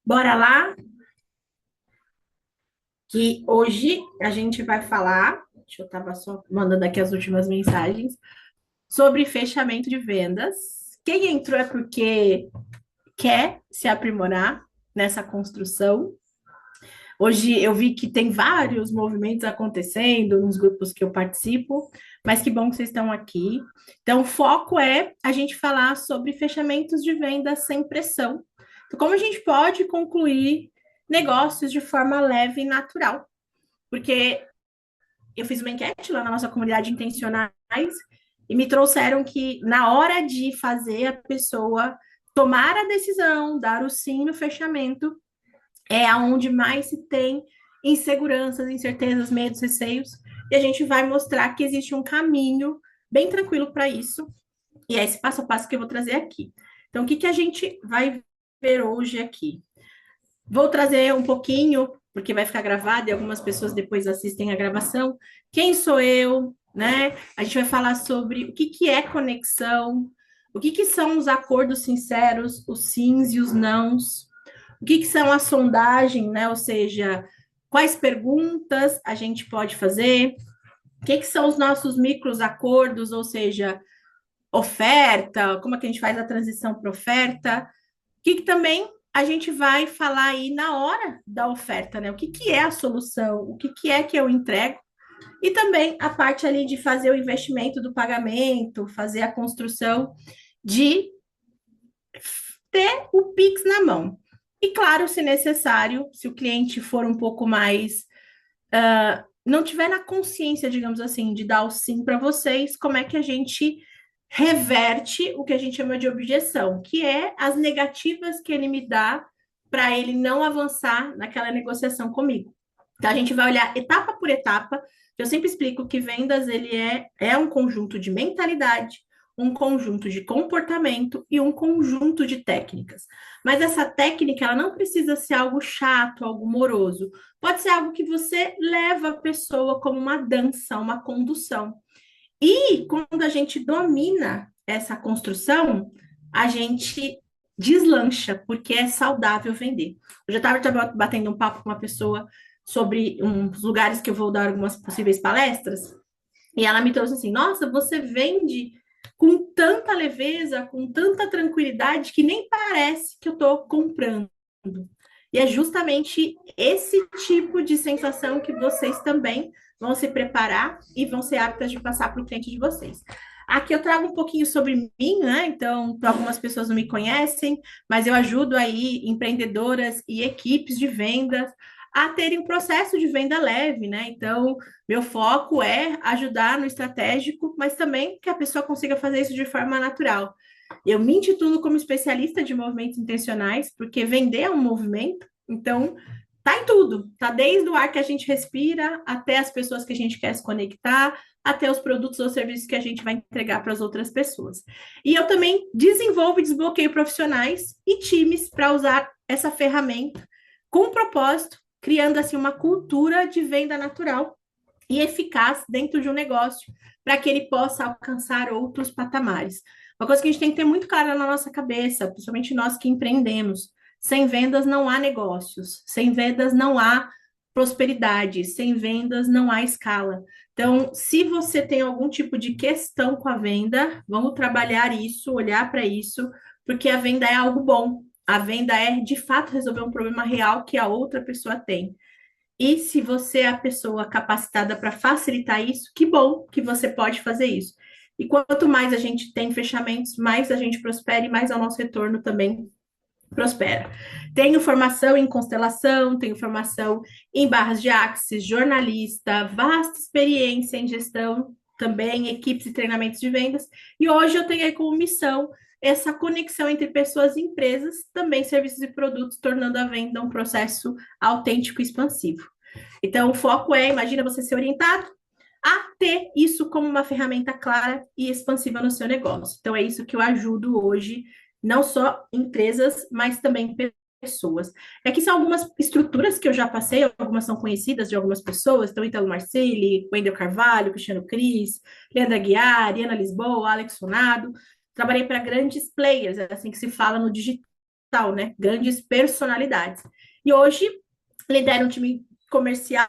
Bora lá, que hoje a gente vai falar. Deixa eu tava só mandando aqui as últimas mensagens sobre fechamento de vendas. Quem entrou é porque quer se aprimorar nessa construção. Hoje eu vi que tem vários movimentos acontecendo nos grupos que eu participo, mas que bom que vocês estão aqui. Então, o foco é a gente falar sobre fechamentos de vendas sem pressão. Então, como a gente pode concluir negócios de forma leve e natural. Porque eu fiz uma enquete lá na nossa comunidade de intencionais e me trouxeram que na hora de fazer a pessoa tomar a decisão, dar o sim no fechamento, é aonde mais se tem inseguranças, incertezas, medos, receios, e a gente vai mostrar que existe um caminho bem tranquilo para isso, e é esse passo a passo que eu vou trazer aqui. Então, o que que a gente vai ver hoje aqui? Vou trazer um pouquinho, porque vai ficar gravado e algumas pessoas depois assistem a gravação. Quem sou eu, né? A gente vai falar sobre o que que é conexão, o que que são os acordos sinceros, os sims e os nãos, o que que são a sondagem, né? Ou seja, quais perguntas a gente pode fazer, o que que são os nossos micros acordos, ou seja, oferta, como é que a gente faz a transição para oferta, que também a gente vai falar aí na hora da oferta, né? O que que é a solução, o que que é que eu entrego, e também a parte ali de fazer o investimento do pagamento, fazer a construção de ter o Pix na mão. E claro, se necessário, se o cliente for um pouco mais não tiver na consciência, digamos assim, de dar o sim para vocês, como é que a gente reverte o que a gente chama de objeção, que é as negativas que ele me dá para ele não avançar naquela negociação comigo. Então, a gente vai olhar etapa por etapa. Eu sempre explico que vendas ele é um conjunto de mentalidade, um conjunto de comportamento e um conjunto de técnicas. Mas essa técnica, ela não precisa ser algo chato, algo moroso. Pode ser algo que você leva a pessoa como uma dança, uma condução. E quando a gente domina essa construção, a gente deslancha, porque é saudável vender. Eu já estava batendo um papo com uma pessoa sobre uns lugares que eu vou dar algumas possíveis palestras, e ela me trouxe assim: Nossa, você vende com tanta leveza, com tanta tranquilidade, que nem parece que eu estou comprando. E é justamente esse tipo de sensação que vocês também vão se preparar e vão ser aptas de passar para o cliente de vocês. Aqui eu trago um pouquinho sobre mim, né? Então, algumas pessoas não me conhecem, mas eu ajudo aí empreendedoras e equipes de vendas a terem um processo de venda leve, né? Então, meu foco é ajudar no estratégico, mas também que a pessoa consiga fazer isso de forma natural. Eu me intitulo como especialista de movimentos intencionais, porque vender é um movimento, então tá em tudo, tá desde o ar que a gente respira até as pessoas que a gente quer se conectar, até os produtos ou serviços que a gente vai entregar para as outras pessoas. E eu também desenvolvo e desbloqueio profissionais e times para usar essa ferramenta com propósito, criando assim uma cultura de venda natural e eficaz dentro de um negócio para que ele possa alcançar outros patamares. Uma coisa que a gente tem que ter muito clara na nossa cabeça, principalmente nós que empreendemos: sem vendas não há negócios, sem vendas não há prosperidade, sem vendas não há escala. Então, se você tem algum tipo de questão com a venda, vamos trabalhar isso, olhar para isso, porque a venda é algo bom. A venda é, de fato, resolver um problema real que a outra pessoa tem. E se você é a pessoa capacitada para facilitar isso, que bom que você pode fazer isso. E quanto mais a gente tem fechamentos, mais a gente prospera e mais o nosso retorno também prospera. Tenho formação em constelação, tenho formação em barras de axis, jornalista, vasta experiência em gestão, também equipes e treinamentos de vendas. E hoje eu tenho aí como missão essa conexão entre pessoas e empresas, também serviços e produtos, tornando a venda um processo autêntico e expansivo. Então, o foco é, imagina você ser orientado a ter isso como uma ferramenta clara e expansiva no seu negócio. Então, é isso que eu ajudo hoje, não só empresas, mas também pessoas. Aqui são algumas estruturas que eu já passei, algumas são conhecidas de algumas pessoas, então Italo Marcelli, Wendel Carvalho, Cristiano Cris, Leandra Guiar, Ana Lisboa, Alex Sonado. Trabalhei para grandes players, é assim que se fala no digital. digital, né? Grandes personalidades. E hoje lidera um time comercial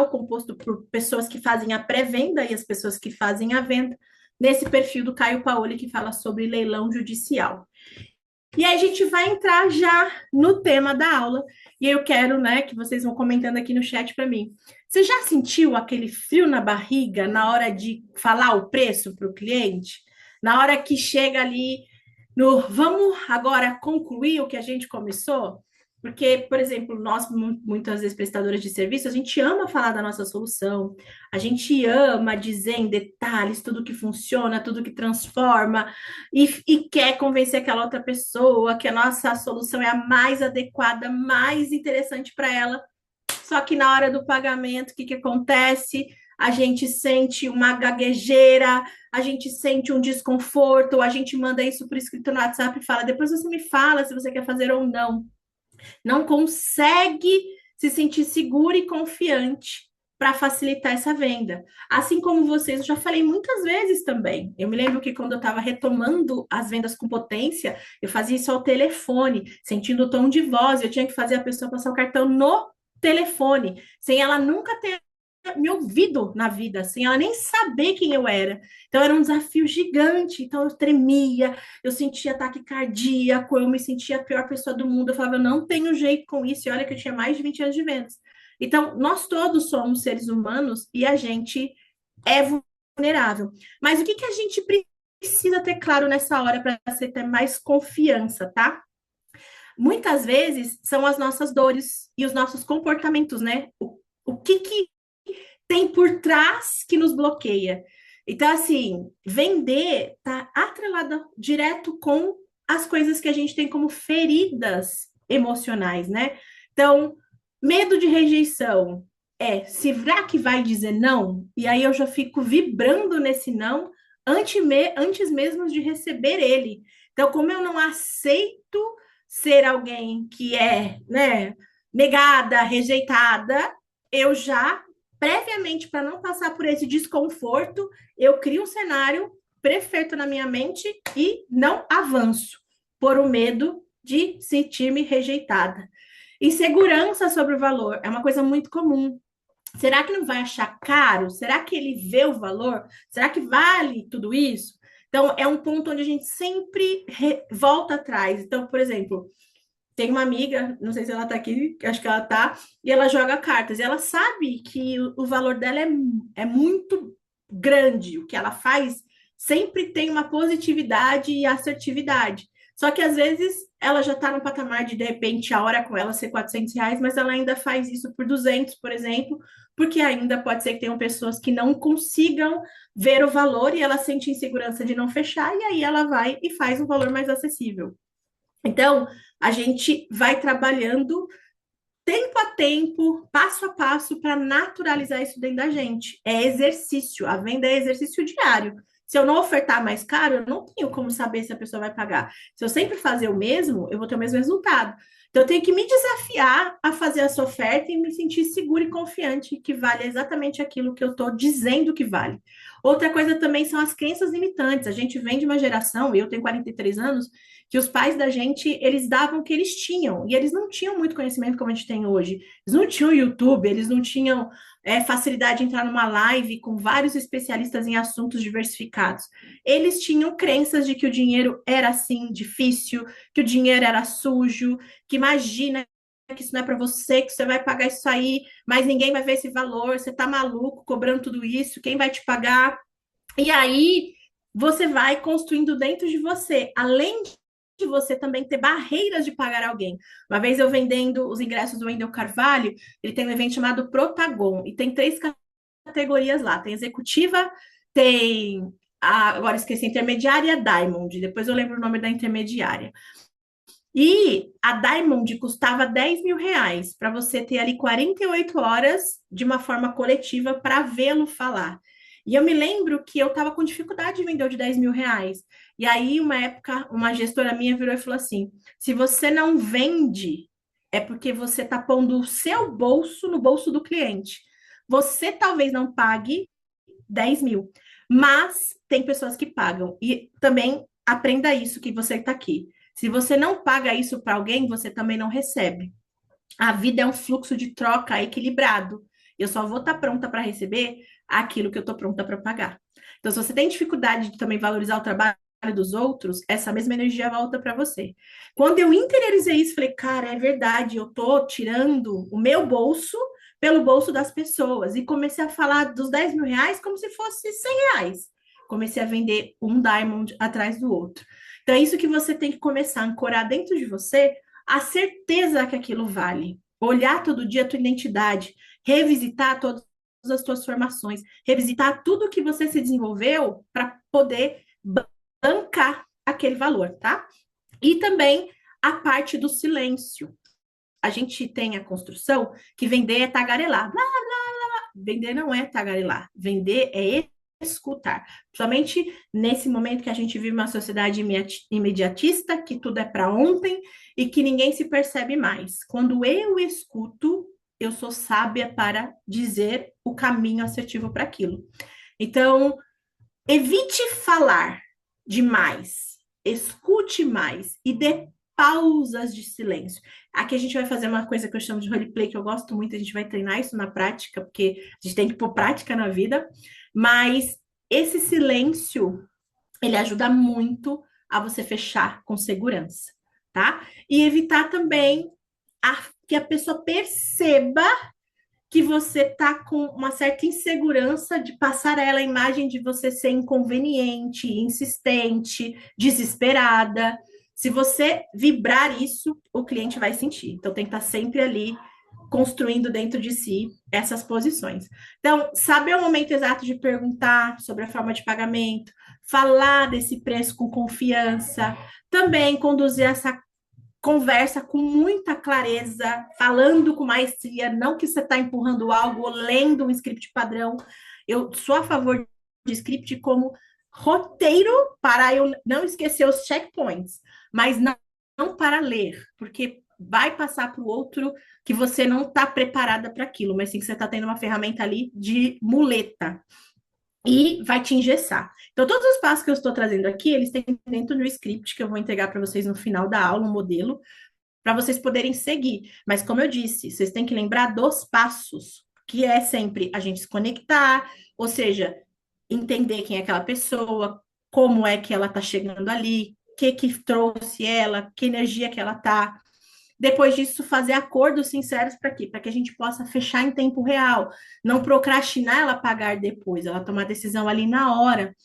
composto por pessoas que fazem a pré-venda e as pessoas que fazem a venda, nesse perfil do Caio Paoli, que fala sobre leilão judicial. E aí a gente vai entrar já no tema da aula, e eu quero, né, que vocês vão comentando aqui no chat para mim. Você já sentiu aquele frio na barriga na hora de falar o preço para o cliente? Na hora que chega ali no vamos agora concluir o que a gente começou? Porque, por exemplo, nós, muitas vezes, prestadoras de serviço, a gente ama falar da nossa solução, a gente ama dizer em detalhes tudo que funciona, tudo que transforma, e quer convencer aquela outra pessoa que a nossa solução é a mais adequada, mais interessante para ela. Só que na hora do pagamento, o que, que acontece? A gente sente uma gaguejeira, a gente sente um desconforto, a gente manda isso por escrito no WhatsApp e fala, depois você me fala se você quer fazer ou não. Não consegue se sentir seguro e confiante para facilitar essa venda. Assim como vocês, eu já falei muitas vezes também. Eu me lembro que quando eu estava retomando as vendas com potência, eu fazia isso ao telefone, sentindo o tom de voz, eu tinha que fazer a pessoa passar o cartão no telefone, sem ela nunca ter me ouvido na vida, sem ela nem saber quem eu era. Então era um desafio gigante. Então eu tremia, eu sentia ataque cardíaco, eu me sentia a pior pessoa do mundo. Eu falava, eu não tenho jeito com isso. E olha que eu tinha mais de 20 anos de vendas. Então, nós todos somos seres humanos e a gente é vulnerável. Mas o que que a gente precisa ter claro nessa hora para você ter mais confiança, tá? Muitas vezes são as nossas dores e os nossos comportamentos, né? O que que tem por trás que nos bloqueia. Então, assim, vender tá atrelado direto com as coisas que a gente tem como feridas emocionais, né? Então, medo de rejeição será que vai dizer não? E aí eu já fico vibrando nesse não antes mesmo de receber ele. Então, como eu não aceito ser alguém que é, né, negada, rejeitada, eu já previamente, para não passar por esse desconforto, eu crio um cenário perfeito na minha mente e não avanço por o medo de sentir-me rejeitada. Insegurança sobre o valor é uma coisa muito comum. Será que não vai achar caro? Será que ele vê o valor? Será que vale tudo isso? Então, é um ponto onde a gente sempre volta atrás. Então, por exemplo, tem uma amiga, não sei se ela tá aqui, acho que ela tá, e ela joga cartas. E ela sabe que o valor dela é muito grande. O que ela faz sempre tem uma positividade e assertividade. Só que às vezes ela já está no patamar de repente, a hora com ela ser R$ 400, mas ela ainda faz isso por 200, por exemplo, porque ainda pode ser que tenham pessoas que não consigam ver o valor e ela sente insegurança de não fechar, e aí ela vai e faz um valor mais acessível. Então, a gente vai trabalhando tempo a tempo, passo a passo, para naturalizar isso dentro da gente. É exercício, a venda é exercício diário. Se eu não ofertar mais caro, eu não tenho como saber se a pessoa vai pagar. Se eu sempre fazer o mesmo, eu vou ter o mesmo resultado. Então, eu tenho que me desafiar a fazer essa oferta e me sentir seguro e confiante que vale exatamente aquilo que eu estou dizendo que vale. Outra coisa também são as crenças limitantes. A gente vem de uma geração, eu tenho 43 anos, que os pais da gente, eles davam o que eles tinham, e eles não tinham muito conhecimento como a gente tem hoje. Eles não tinham YouTube, eles não tinham facilidade de entrar numa live com vários especialistas em assuntos diversificados. Eles tinham crenças de que o dinheiro era assim, difícil, que o dinheiro era sujo, que imagina que isso não é para você, que você vai pagar isso aí, mas ninguém vai ver esse valor, você tá maluco cobrando tudo isso, quem vai te pagar? E aí você vai construindo dentro de você, além de você também ter barreiras de pagar alguém. Uma vez eu vendendo os ingressos do Wendel Carvalho, ele tem um evento chamado Protagon, e tem 3 categorias lá. Tem executiva, tem, agora esqueci, intermediária e a Diamond. Depois eu lembro o nome da intermediária. E a Diamond custava R$ 10.000 para você ter ali 48 horas de uma forma coletiva para vê-lo falar. E eu me lembro que eu estava com dificuldade de vender o de R$ 10.000. E aí, uma época, uma gestora minha virou e falou assim: se você não vende, é porque você está pondo o seu bolso no bolso do cliente. Você talvez não pague 10 mil, mas tem pessoas que pagam. E também aprenda isso que você está aqui. Se você não paga isso para alguém, você também não recebe. A vida é um fluxo de troca equilibrado. Eu só vou estar pronta para receber aquilo que eu estou pronta para pagar. Então, se você tem dificuldade de também valorizar o trabalho dos outros, essa mesma energia volta para você. Quando eu interiorizei isso, falei, cara, é verdade, eu estou tirando o meu bolso pelo bolso das pessoas. E comecei a falar dos 10 mil reais como se fosse 100 reais. Comecei a vender um diamond atrás do outro. Então, é isso que você tem que começar a ancorar dentro de você a certeza que aquilo vale. Olhar todo dia a tua identidade, revisitar todas as tuas formações, revisitar tudo que você se desenvolveu para poder bancar aquele valor, tá? E também a parte do silêncio. A gente tem a construção que vender é tagarelar. Blá, blá, blá. Vender não é tagarelar. Vender é escutar. Principalmente nesse momento que a gente vive uma sociedade imediatista, que tudo é para ontem e que ninguém se percebe mais. Quando eu escuto, eu sou sábia para dizer o caminho assertivo para aquilo. Então, evite falar demais, escute mais e dê pausas de silêncio. Aqui a gente vai fazer uma coisa que eu chamo de roleplay, que eu gosto muito, a gente vai treinar isso na prática, porque a gente tem que pôr prática na vida, mas esse silêncio, ele ajuda muito a você fechar com segurança, tá? E evitar também que a pessoa perceba que você tá com uma certa insegurança de passar a ela a imagem de você ser inconveniente, insistente, desesperada. Se você vibrar isso, o cliente vai sentir. Então tem que estar sempre ali construindo dentro de si essas posições. Então, saber o momento exato de perguntar sobre a forma de pagamento, falar desse preço com confiança, também conduzir essa conversa com muita clareza, falando com maestria, não que você está empurrando algo ou lendo um script padrão. Eu sou a favor de script como roteiro para eu não esquecer os checkpoints, mas não para ler, porque vai passar para o outro que você não está preparada para aquilo, mas sim que você está tendo uma ferramenta ali de muleta e vai te engessar. Então, todos os passos que eu estou trazendo aqui, eles têm dentro do script que eu vou entregar para vocês no final da aula, um modelo, para vocês poderem seguir. Mas, como eu disse, vocês têm que lembrar dos passos, que é sempre a gente se conectar, ou seja, entender quem é aquela pessoa, como é que ela está chegando ali, o que trouxe ela, que energia que ela está. Depois disso, fazer acordos sinceros para quê? Para que a gente possa fechar em tempo real, não procrastinar ela pagar depois, ela tomar decisão ali na hora.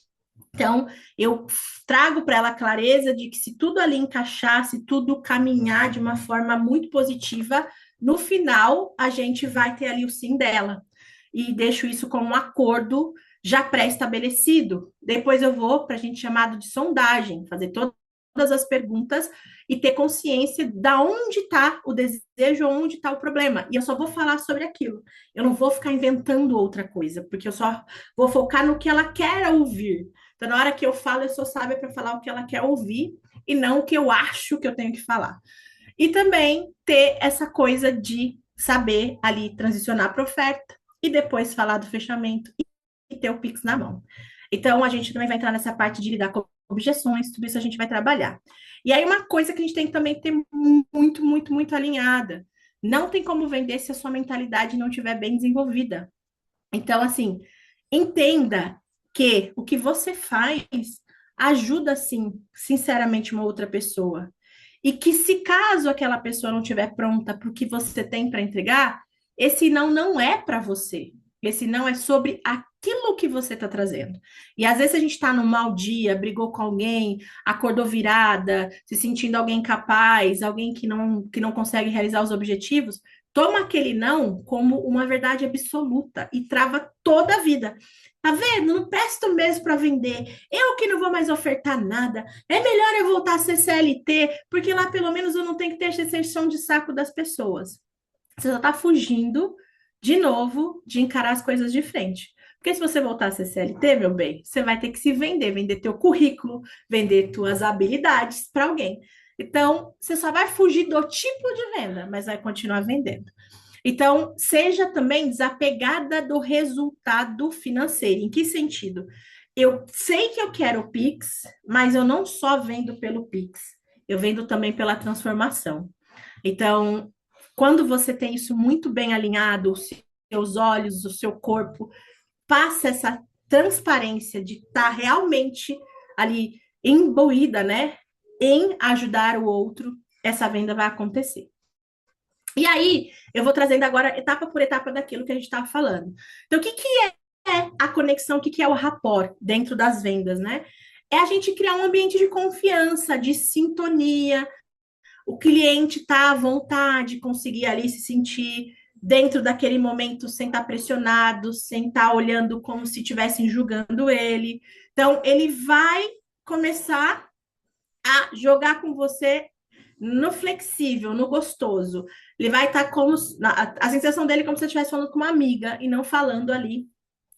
Então, eu trago para ela a clareza de que se tudo ali encaixar, se tudo caminhar de uma forma muito positiva, no final a gente vai ter ali o sim dela. E deixo isso como um acordo já pré-estabelecido. Depois eu vou para a gente chamado de sondagem, fazer todas as perguntas e ter consciência da onde está o desejo, onde está o problema. E eu só vou falar sobre aquilo. Eu não vou ficar inventando outra coisa, porque eu só vou focar no que ela quer ouvir. Então, na hora que eu falo, eu sou sábia para falar o que ela quer ouvir e não o que eu acho que eu tenho que falar. E também ter essa coisa de saber ali transicionar para oferta e depois falar do fechamento e ter o Pix na mão. Então, a gente também vai entrar nessa parte de lidar com objeções, tudo isso a gente vai trabalhar. E aí, uma coisa que a gente tem que também ter muito, muito, muito alinhada. Não tem como vender se a sua mentalidade não estiver bem desenvolvida. Então, assim, entenda que o que você faz ajuda, sim, sinceramente, uma outra pessoa. E que se caso aquela pessoa não estiver pronta para o que você tem para entregar, esse não é para você. Esse não é sobre aquilo que você está trazendo. E às vezes a gente está num mau dia, brigou com alguém, acordou virada, se sentindo alguém capaz, alguém que não consegue realizar os objetivos, toma aquele não como uma verdade absoluta e trava toda a vida. Tá vendo? Não presto mesmo para vender. Eu que não vou mais ofertar nada. É melhor eu voltar a ser CLT, porque lá pelo menos eu não tenho que ter essa extensão de saco das pessoas. Você só tá fugindo, de novo, de encarar as coisas de frente. Porque se você voltar a ser CLT, meu bem, você vai ter que se vender, vender teu currículo, vender tuas habilidades para alguém. Então, você só vai fugir do tipo de venda, mas vai continuar vendendo. Então, seja também desapegada do resultado financeiro. Em que sentido? Eu sei que eu quero o Pix, mas eu não só vendo pelo Pix. eu vendo também pela transformação. Então, quando você tem isso muito bem alinhado, os seus olhos, o seu corpo, passa essa transparência de estar realmente ali imbuída, né, em ajudar o outro, essa venda vai acontecer. E aí, eu vou trazendo agora etapa por etapa daquilo que a gente estava falando. Então, o que que é a conexão, o que que é o rapport dentro das vendas, né? É a gente criar um ambiente de confiança, de sintonia, o cliente tá à vontade, conseguir ali se sentir dentro daquele momento sem estar pressionado, sem estar olhando como se estivessem julgando ele. Então, ele vai começar a jogar com você no flexível, no gostoso. Ele vai estar como a sensação dele é como se você estivesse falando com uma amiga e não falando ali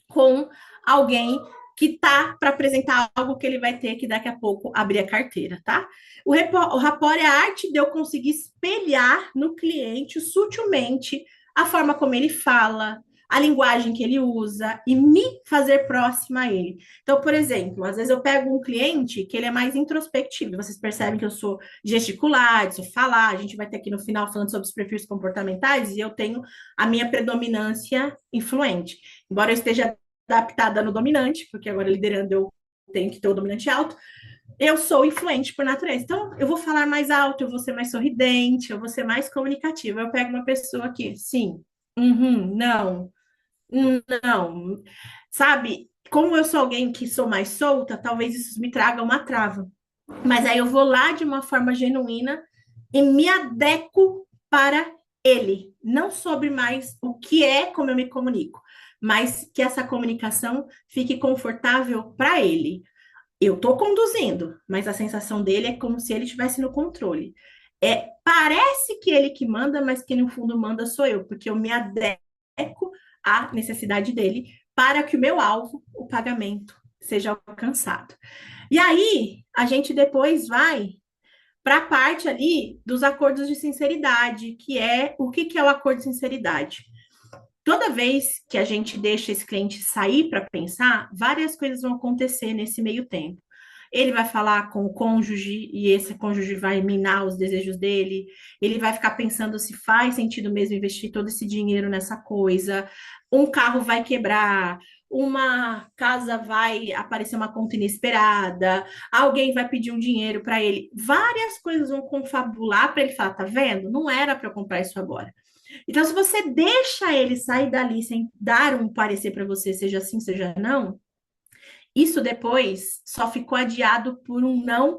com alguém que tá para apresentar algo que ele vai ter que daqui a pouco abrir a carteira, tá? O rapport é a arte de eu conseguir espelhar no cliente sutilmente a forma como ele fala, a linguagem que ele usa e me fazer próxima a ele. Então, por exemplo, às vezes eu pego um cliente que ele é mais introspectivo. Vocês percebem que eu sou gesticular, sou falar. A gente vai ter aqui no final falando sobre os perfis comportamentais e eu tenho a minha predominância influente. Embora eu esteja adaptada no dominante, porque agora liderando eu tenho que ter o dominante alto, eu sou influente por natureza. Então, eu vou falar mais alto, eu vou ser mais sorridente, eu vou ser mais comunicativa. Eu pego uma pessoa aqui, sim, não, não. Sabe, como eu sou alguém que sou mais solta, talvez isso me traga uma trava. Mas aí eu vou lá de uma forma genuína e me adequo para ele, não sobre mais o que é como eu me comunico, mas que essa comunicação fique confortável para ele. Eu estou conduzindo, mas a sensação dele é como se ele estivesse no controle. Parece que ele que manda, mas quem no fundo manda sou eu, porque eu me adequo à necessidade dele para que o meu alvo, o pagamento, seja alcançado. E aí, a gente depois vai para a parte ali dos acordos de sinceridade, que é o que é o acordo de sinceridade. Toda vez que a gente deixa esse cliente sair para pensar, várias coisas vão acontecer nesse meio tempo. Ele vai falar com o cônjuge e esse cônjuge vai minar os desejos dele. Ele vai ficar pensando se faz sentido mesmo investir todo esse dinheiro nessa coisa. Um carro vai quebrar, uma casa vai aparecer uma conta inesperada, alguém vai pedir um dinheiro para ele. Várias coisas vão confabular para ele falar: tá vendo? Não era para eu comprar isso agora. Então, se você deixa ele sair dali sem dar um parecer para você, seja sim, seja não, isso depois só ficou adiado por um não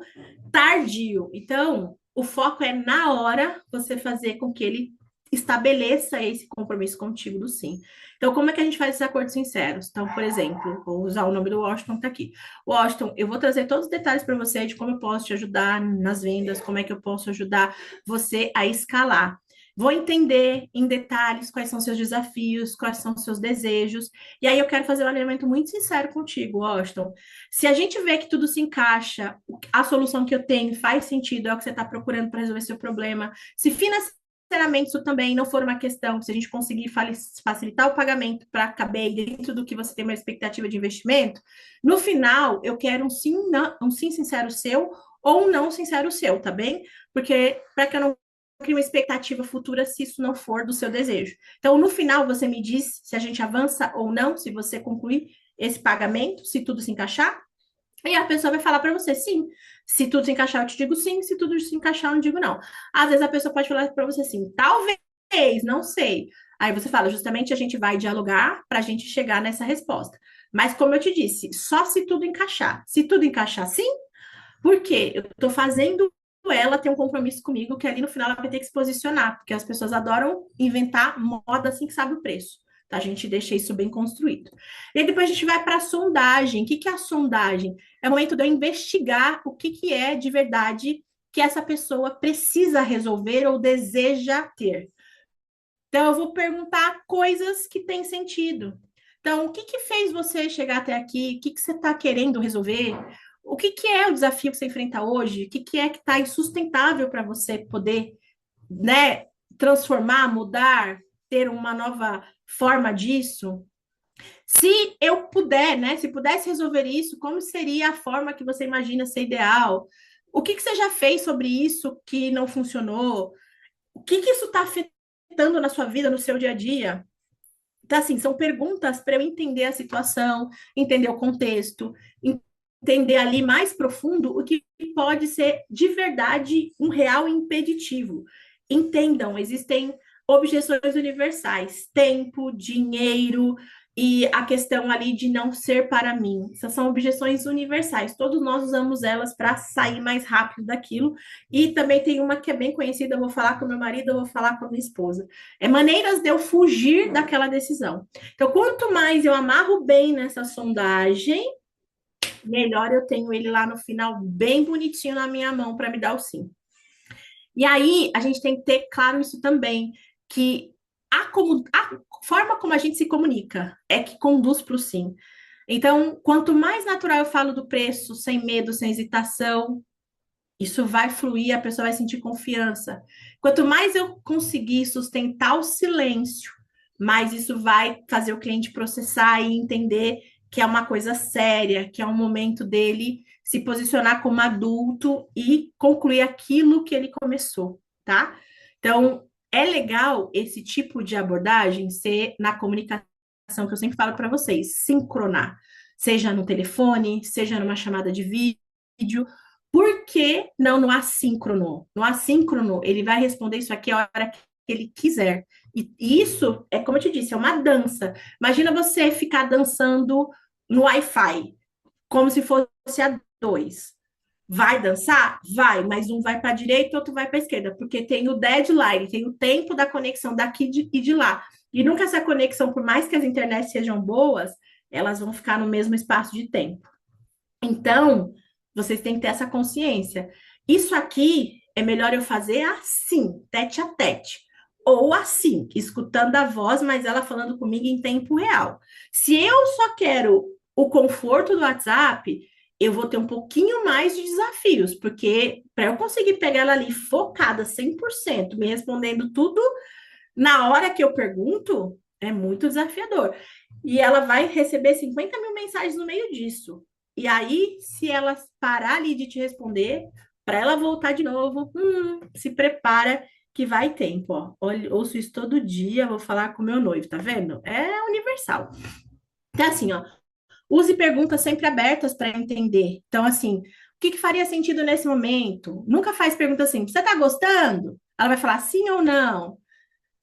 tardio. Então, o foco é na hora você fazer com que ele estabeleça esse compromisso contigo do sim. Então, como é que a gente faz esses acordos sinceros? Então, por exemplo, vou usar o nome do Washington, tá aqui. Washington, eu vou trazer todos os detalhes para você de como eu posso te ajudar nas vendas, como é que eu posso ajudar você a escalar. Vou entender em detalhes quais são seus desafios, quais são seus desejos, e aí eu quero fazer um alinhamento muito sincero contigo, Washington. Se a gente vê que tudo se encaixa, a solução que eu tenho faz sentido, é o que você está procurando para resolver seu problema. Se financeiramente isso também não for uma questão, se a gente conseguir facilitar o pagamento para caber dentro do que você tem uma expectativa de investimento, no final eu quero um sim, não, um sim sincero seu ou um não sincero seu, tá bem? Porque para que eu não crie uma expectativa futura se isso não for do seu desejo. Então, no final, você me diz se a gente avança ou não, se você concluir esse pagamento, se tudo se encaixar. E a pessoa vai falar para você, sim. Se tudo se encaixar, eu te digo sim. Se tudo se encaixar, eu não digo não. Às vezes a pessoa pode falar para você assim, talvez, não sei. Aí você fala, justamente a gente vai dialogar para a gente chegar nessa resposta. Mas como eu te disse, só se tudo encaixar. Se tudo encaixar, sim, porque eu estou fazendo ela ter um compromisso comigo, que ali no final ela vai ter que se posicionar, porque as pessoas adoram inventar moda assim que sabe o preço. Tá? A gente deixa isso bem construído. E aí depois a gente vai para a sondagem. O que é a sondagem? É o momento de eu investigar o que é de verdade que essa pessoa precisa resolver ou deseja ter. Então, eu vou perguntar coisas que têm sentido. Então, o que fez você chegar até aqui? O que você está querendo resolver? O que é o desafio que você enfrenta hoje? O que é que está insustentável para você poder, né, transformar, mudar, ter uma nova forma disso? Se eu puder, né, se pudesse resolver isso, como seria a forma que você imagina ser ideal? O que que você já fez sobre isso que não funcionou? O que que isso está afetando na sua vida, no seu dia a dia? Então, assim, são perguntas para eu entender a situação, entender o contexto, entender ali mais profundo o que pode ser de verdade um real impeditivo. Entendam, existem objeções universais, tempo, dinheiro e a questão ali de não ser para mim. Essas são objeções universais. Todos nós usamos elas para sair mais rápido daquilo. E também tem uma que é bem conhecida, eu vou falar com meu marido, eu vou falar com a minha esposa. É maneiras de eu fugir daquela decisão. Então, quanto mais eu amarro bem nessa sondagem, melhor eu tenho ele lá no final, bem bonitinho na minha mão para me dar o sim. E aí, a gente tem que ter claro isso também, que a forma como a gente se comunica é que conduz para o sim. Então, quanto mais natural eu falo do preço, sem medo, sem hesitação, isso vai fluir, a pessoa vai sentir confiança. Quanto mais eu conseguir sustentar o silêncio, mais isso vai fazer o cliente processar e entender que é uma coisa séria, que é um momento dele se posicionar como adulto e concluir aquilo que ele começou, tá? Então, é legal esse tipo de abordagem ser na comunicação que eu sempre falo para vocês, sincronar, seja no telefone, seja numa chamada de vídeo. Por que não no assíncrono? No assíncrono, ele vai responder isso aqui a hora que ele quiser. E isso é, como eu te disse, é uma dança. Imagina você ficar dançando no Wi-Fi, como se fosse a dois. Vai dançar? Vai, mas um vai para a direita, outro vai para a esquerda, porque tem o deadline, tem o tempo da conexão daqui e de lá. E nunca essa conexão, por mais que as internets sejam boas, elas vão ficar no mesmo espaço de tempo. Então, vocês têm que ter essa consciência. Isso aqui é melhor eu fazer assim, tete a tete. Ou assim, escutando a voz, mas ela falando comigo em tempo real. Se eu só quero o conforto do WhatsApp, eu vou ter um pouquinho mais de desafios, porque para eu conseguir pegar ela ali focada 100%, me respondendo tudo na hora que eu pergunto, é muito desafiador. E ela vai receber 50 mil mensagens no meio disso. E aí, se ela parar ali de te responder, para ela voltar de novo, se prepara que vai tempo, ó. Olha, ouço isso todo dia, vou falar com meu noivo, tá vendo? É universal. Então, assim, ó, use perguntas sempre abertas para entender. Então, assim, o que que faria sentido nesse momento? Nunca faz pergunta assim, você tá gostando? Ela vai falar sim ou não.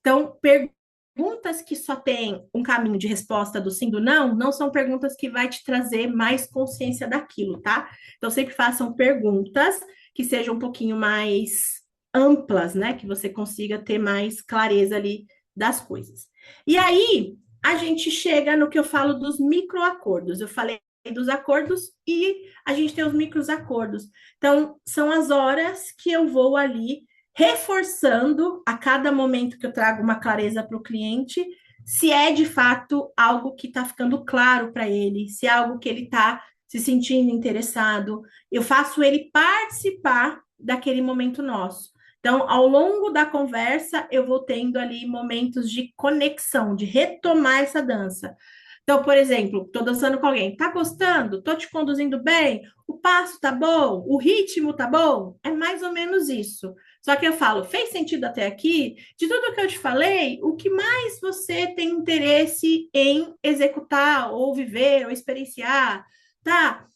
Então, perguntas que só têm um caminho de resposta do sim, do não, não são perguntas que vai te trazer mais consciência daquilo, tá? Então, sempre façam perguntas que sejam um pouquinho mais amplas, né? Que você consiga ter mais clareza ali das coisas. E aí, a gente chega no que eu falo dos microacordos. Eu falei dos acordos e a gente tem os microacordos. Então, são as horas que eu vou ali reforçando a cada momento que eu trago uma clareza para o cliente, se é de fato algo que está ficando claro para ele, se é algo que ele está se sentindo interessado. Eu faço ele participar daquele momento nosso. Então, ao longo da conversa, eu vou tendo ali momentos de conexão, de retomar essa dança. Então, por exemplo, estou dançando com alguém, tá gostando? Tô te conduzindo bem? O passo tá bom? O ritmo tá bom? É mais ou menos isso. Só que eu falo, fez sentido até aqui? De tudo que eu te falei, o que mais você tem interesse em executar, ou viver, ou experienciar? Tá?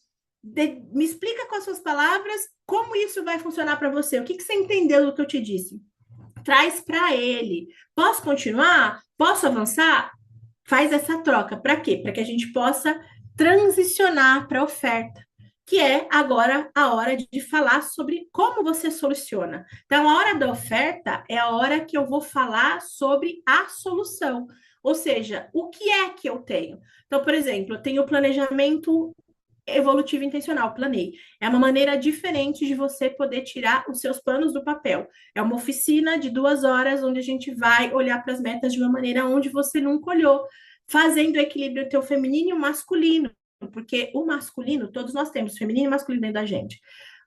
Me explica com as suas palavras como isso vai funcionar para você. O que que você entendeu do que eu te disse? Traz para ele. Posso continuar? Posso avançar? Faz essa troca. Para quê? Para que a gente possa transicionar para a oferta, que é agora a hora de falar sobre como você soluciona. Então, a hora da oferta é a hora que eu vou falar sobre a solução. Ou seja, o que é que eu tenho? Então, por exemplo, eu tenho o planejamento evolutivo intencional, planei. É uma maneira diferente de você poder tirar os seus planos do papel. É uma oficina de 2 horas onde a gente vai olhar para as metas de uma maneira onde você nunca olhou, fazendo o equilíbrio entre o feminino e o masculino, porque o masculino, todos nós temos feminino e masculino dentro da gente.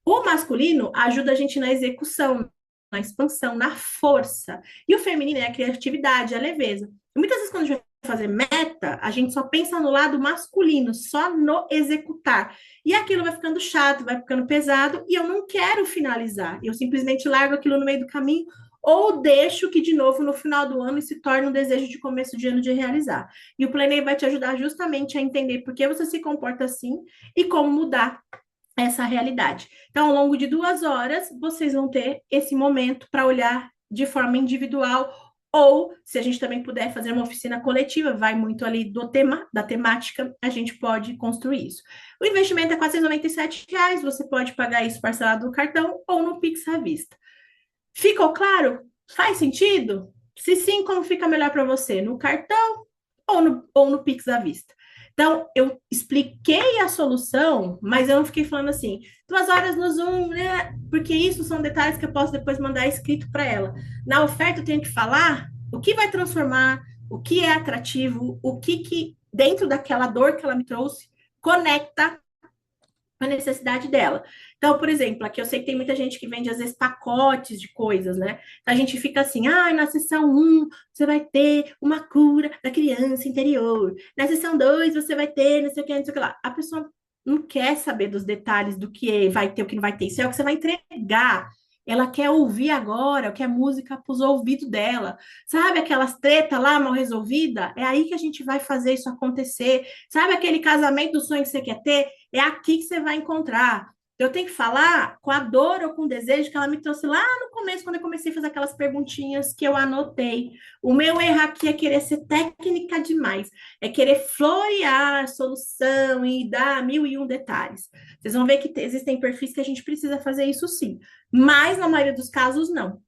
O masculino ajuda a gente na execução, na expansão, na força. E o feminino é a criatividade, a leveza. E muitas vezes, quando a gente vai fazer meta, a gente só pensa no lado masculino, só no executar. E aquilo vai ficando chato, vai ficando pesado, e eu não quero finalizar. Eu simplesmente largo aquilo no meio do caminho, ou deixo que, de novo, no final do ano, se torne um desejo de começo de ano de realizar. E o Planei vai te ajudar justamente a entender por que você se comporta assim e como mudar essa realidade. Então, ao longo de 2 horas, vocês vão ter esse momento para olhar de forma individual, ou se a gente também puder fazer uma oficina coletiva, vai muito ali do tema, da temática, a gente pode construir isso. O investimento é R$ 497, você pode pagar isso parcelado no cartão ou no Pix à vista. Ficou claro? Faz sentido? Se sim, como fica melhor para você? No cartão ou no Pix à vista? Então, eu expliquei a solução, mas eu não fiquei falando assim, 2 horas no Zoom, né? Porque isso são detalhes que eu posso depois mandar escrito para ela. Na oferta, eu tenho que falar o que vai transformar, o que é atrativo, o que dentro daquela dor que ela me trouxe, conecta a necessidade dela. Então, por exemplo, aqui eu sei que tem muita gente que vende, às vezes, pacotes de coisas, né? A gente fica assim, na sessão 1 você vai ter uma cura da criança interior. Na sessão 2 você vai ter não sei o que, não sei o que lá. A pessoa não quer saber dos detalhes do que vai ter, o que não vai ter. Isso é o que você vai entregar. Ela quer ouvir agora, quer música para os ouvidos dela. Sabe aquelas tretas lá mal resolvida? É aí que a gente vai fazer isso acontecer. Sabe aquele casamento do sonho que você quer ter? É aqui que você vai encontrar. Eu tenho que falar com a dor ou com o desejo que ela me trouxe lá no começo, quando eu comecei a fazer aquelas perguntinhas que eu anotei. O meu erro aqui é querer ser técnica demais, é querer florear a solução e dar 1001 detalhes. Vocês vão ver que existem perfis que a gente precisa fazer isso sim, mas na maioria dos casos, não.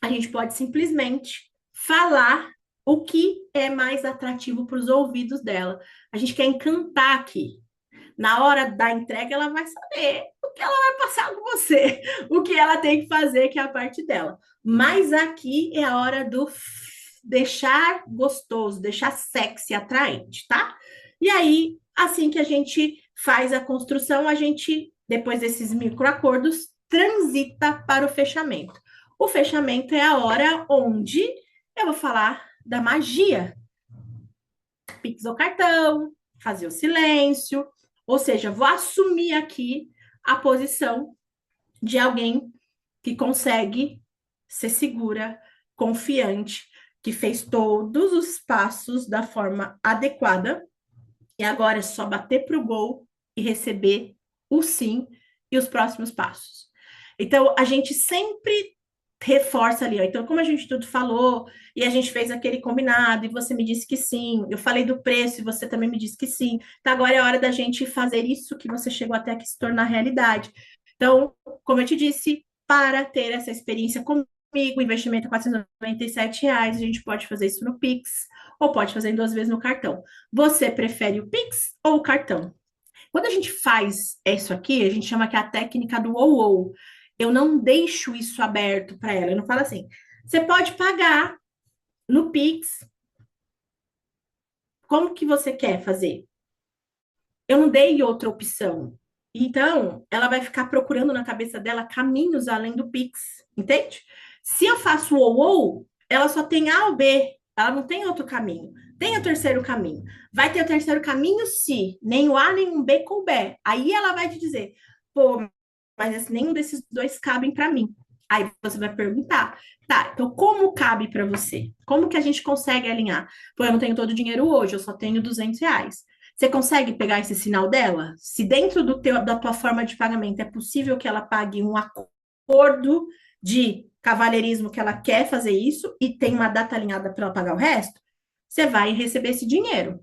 A gente pode simplesmente falar o que é mais atrativo para os ouvidos dela. A gente quer encantar aqui. Na hora da entrega, ela vai saber o que ela vai passar com você, o que ela tem que fazer, que é a parte dela. Mas aqui é a hora do deixar gostoso, deixar sexy, atraente, tá? E aí, assim que a gente faz a construção, a gente, depois desses microacordos, transita para o fechamento. O fechamento é a hora onde eu vou falar da magia. Pix ou cartão, fazer o silêncio, ou seja, vou assumir aqui a posição de alguém que consegue ser segura, confiante, que fez todos os passos da forma adequada, e agora é só bater para o gol e receber o sim e os próximos passos. Então, a gente sempre reforça ali, ó. Então, como a gente tudo falou, e a gente fez aquele combinado, e você me disse que sim, eu falei do preço, e você também me disse que sim. Então, agora é a hora da gente fazer isso que você chegou até aqui se tornar realidade. Então, como eu te disse, para ter essa experiência comigo, o investimento é R$ 497, a gente pode fazer isso no Pix, ou pode fazer em 2 vezes no cartão. Você prefere o Pix ou o cartão? Quando a gente faz isso aqui, a gente chama que é a técnica do ou. Eu não deixo isso aberto para ela. Eu não falo assim, você pode pagar no Pix. Como que você quer fazer? Eu não dei outra opção. Então, ela vai ficar procurando na cabeça dela caminhos além do Pix, entende? Se eu faço o ou, ela só tem A ou B, ela não tem outro caminho. Tem o terceiro caminho. Vai ter o terceiro caminho se nem o A nem o B couber. Aí ela vai te dizer, pô, mas nenhum desses dois cabem para mim. Aí você vai perguntar, tá, então como cabe para você? Como que a gente consegue alinhar? Pô, eu não tenho todo o dinheiro hoje, eu só tenho R$ 200. Você consegue pegar esse sinal dela? Se dentro da tua forma de pagamento é possível que ela pague um acordo de cavalheirismo que ela quer fazer isso e tem uma data alinhada para ela pagar o resto, você vai receber esse dinheiro.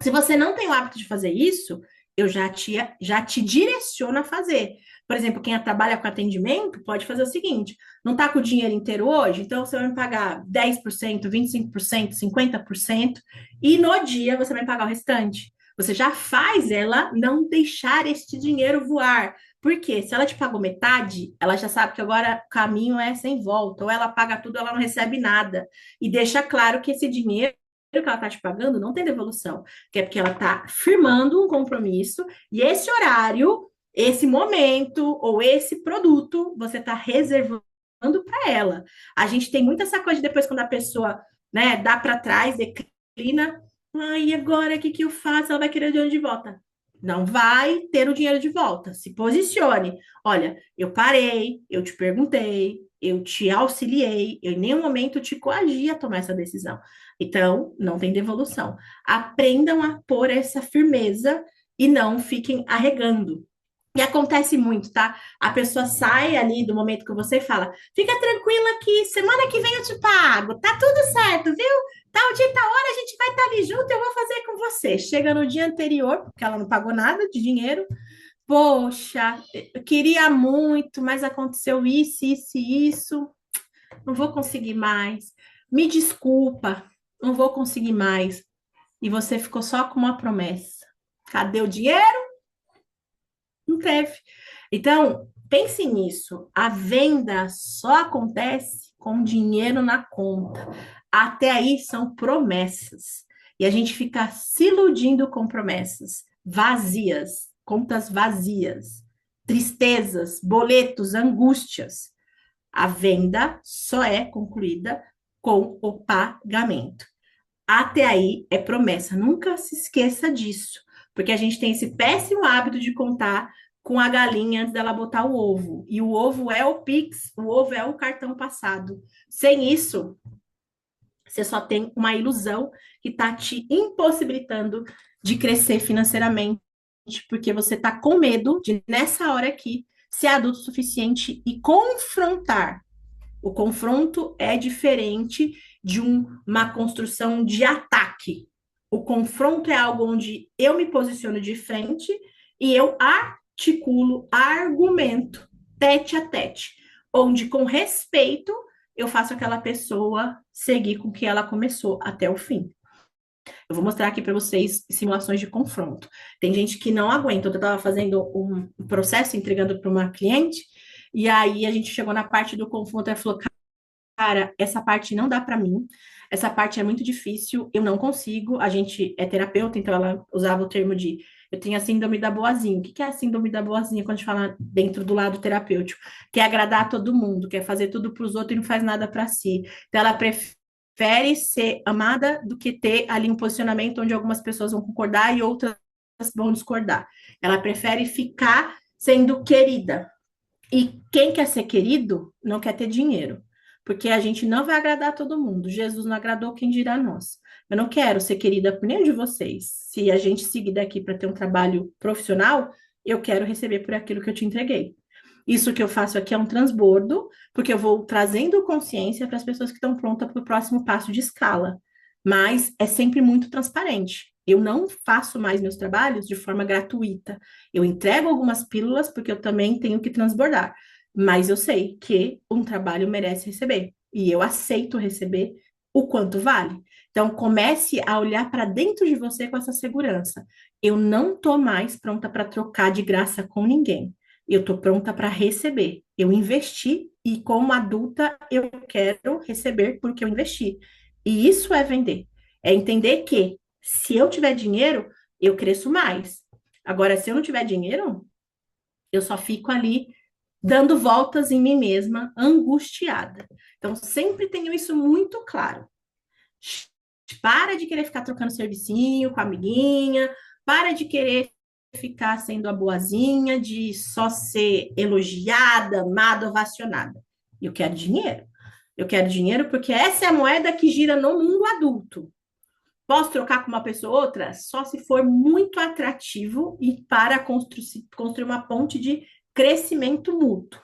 Se você não tem o hábito de fazer isso, eu já te direciono a fazer. Por exemplo, quem trabalha com atendimento pode fazer o seguinte: não está com o dinheiro inteiro hoje, então você vai me pagar 10%, 25%, 50%, e no dia você vai pagar o restante. Você já faz ela não deixar este dinheiro voar. Porque se ela te pagou metade, ela já sabe que agora o caminho é sem volta. Ou ela paga tudo, ou ela não recebe nada. E deixa claro que esse dinheiro que ela está te pagando não tem devolução. Que é porque ela está firmando um compromisso. E esse horário, esse momento, ou esse produto, você está reservando para ela. A gente tem muita essa coisa de depois, quando a pessoa, né, dá para trás, declina, Ai, e agora o que que eu faço? Ela vai querer o dinheiro de volta. Não vai ter o dinheiro de volta. Se posicione. Olha, eu parei, eu te perguntei, eu te auxiliei, eu em nenhum momento te coagi a tomar essa decisão. Então, não tem devolução. Aprendam a pôr essa firmeza e não fiquem arregando. E acontece muito, tá? A pessoa sai ali do momento que você fala: fica tranquila que semana que vem eu te pago, tá tudo certo, viu? Tal dia, tal hora a gente vai estar ali junto, eu vou fazer com você. Chega no dia anterior, porque ela não pagou nada de dinheiro. Poxa, eu queria muito, mas aconteceu isso, isso e isso. Não vou conseguir mais. Me desculpa, não vou conseguir mais. E você ficou só com uma promessa. Cadê o dinheiro? Não teve. Então, pense nisso. A venda só acontece com dinheiro na conta. Até aí são promessas. E a gente fica se iludindo com promessas vazias, contas vazias, tristezas, boletos, angústias. A venda só é concluída com o pagamento. Até aí é promessa. Nunca se esqueça disso, porque a gente tem esse péssimo hábito de contar com a galinha antes dela botar o ovo. E o ovo é o Pix, o ovo é o cartão passado. Sem isso, você só tem uma ilusão que está te impossibilitando de crescer financeiramente, porque você está com medo de, nessa hora aqui, ser adulto o suficiente e confrontar. O confronto é diferente de uma construção de ataque. O confronto é algo onde eu me posiciono de frente e eu articulo, argumento, tete a tete, onde com respeito eu faço aquela pessoa seguir com o que ela começou até o fim. Eu vou mostrar aqui para vocês simulações de confronto. Tem gente que não aguenta. Eu estava fazendo um processo, entregando para uma cliente, e aí a gente chegou na parte do confronto e ela falou: cara, essa parte não dá para mim. Essa parte é muito difícil, eu não consigo. A gente é terapeuta, então ela usava o termo de eu tenho a síndrome da boazinha. O que que é a síndrome da boazinha quando a gente fala dentro do lado terapêutico? Quer agradar todo mundo, quer fazer tudo para os outros e não faz nada para si. Então ela prefere ser amada do que ter ali um posicionamento onde algumas pessoas vão concordar e outras vão discordar. Ela prefere ficar sendo querida. E quem quer ser querido não quer ter dinheiro, porque a gente não vai agradar todo mundo. Jesus não agradou, quem dirá nós. Eu não quero ser querida por nenhum de vocês. Se a gente seguir daqui para ter um trabalho profissional, eu quero receber por aquilo que eu te entreguei. Isso que eu faço aqui é um transbordo, porque eu vou trazendo consciência para as pessoas que estão prontas para o próximo passo de escala. Mas é sempre muito transparente. Eu não faço mais meus trabalhos de forma gratuita. Eu entrego algumas pílulas, porque eu também tenho que transbordar. Mas eu sei que um trabalho merece receber. E eu aceito receber o quanto vale. Então, comece a olhar para dentro de você com essa segurança. Eu não estou mais pronta para trocar de graça com ninguém. Eu estou pronta para receber. Eu investi e, como adulta, eu quero receber porque eu investi. E isso é vender. É entender que, se eu tiver dinheiro, eu cresço mais. Agora, se eu não tiver dinheiro, eu só fico ali dando voltas em mim mesma, angustiada. Então, sempre tenho isso muito claro. Para de querer ficar trocando servicinho com a amiguinha, para de querer ficar sendo a boazinha, de só ser elogiada, amada, ovacionada. Eu quero dinheiro. Eu quero dinheiro porque essa é a moeda que gira no mundo adulto. Posso trocar com uma pessoa ou outra? Só se for muito atrativo e para construir uma ponte de crescimento mútuo.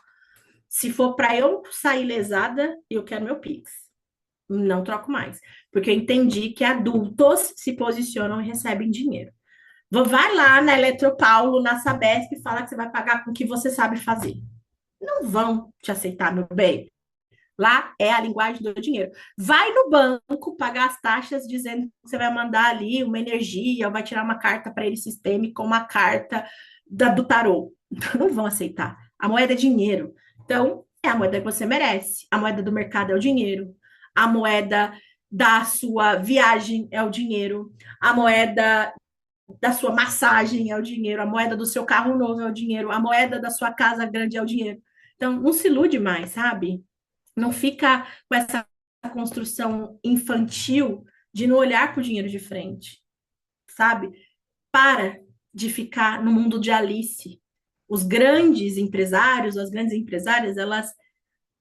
Se for para eu sair lesada, eu quero meu Pix. Não troco mais. Porque eu entendi que adultos se posicionam e recebem dinheiro. Vai lá na Eletropaulo, na Sabesp e fala que você vai pagar com o que você sabe fazer. Não vão te aceitar, meu bem. Lá é a linguagem do dinheiro. Vai no banco pagar as taxas dizendo que você vai mandar ali uma energia, ou vai tirar uma carta para ele sistêmico com uma carta do tarô. Então, não vão aceitar. A moeda é dinheiro. Então, é a moeda que você merece. A moeda do mercado é o dinheiro. A moeda da sua viagem é o dinheiro. A moeda da sua massagem é o dinheiro. A moeda do seu carro novo é o dinheiro. A moeda da sua casa grande é o dinheiro. Então, não se ilude mais, sabe? Não fica com essa construção infantil de não olhar para o dinheiro de frente, sabe? Para de ficar no mundo de Alice. Os grandes empresários, as grandes empresárias, elas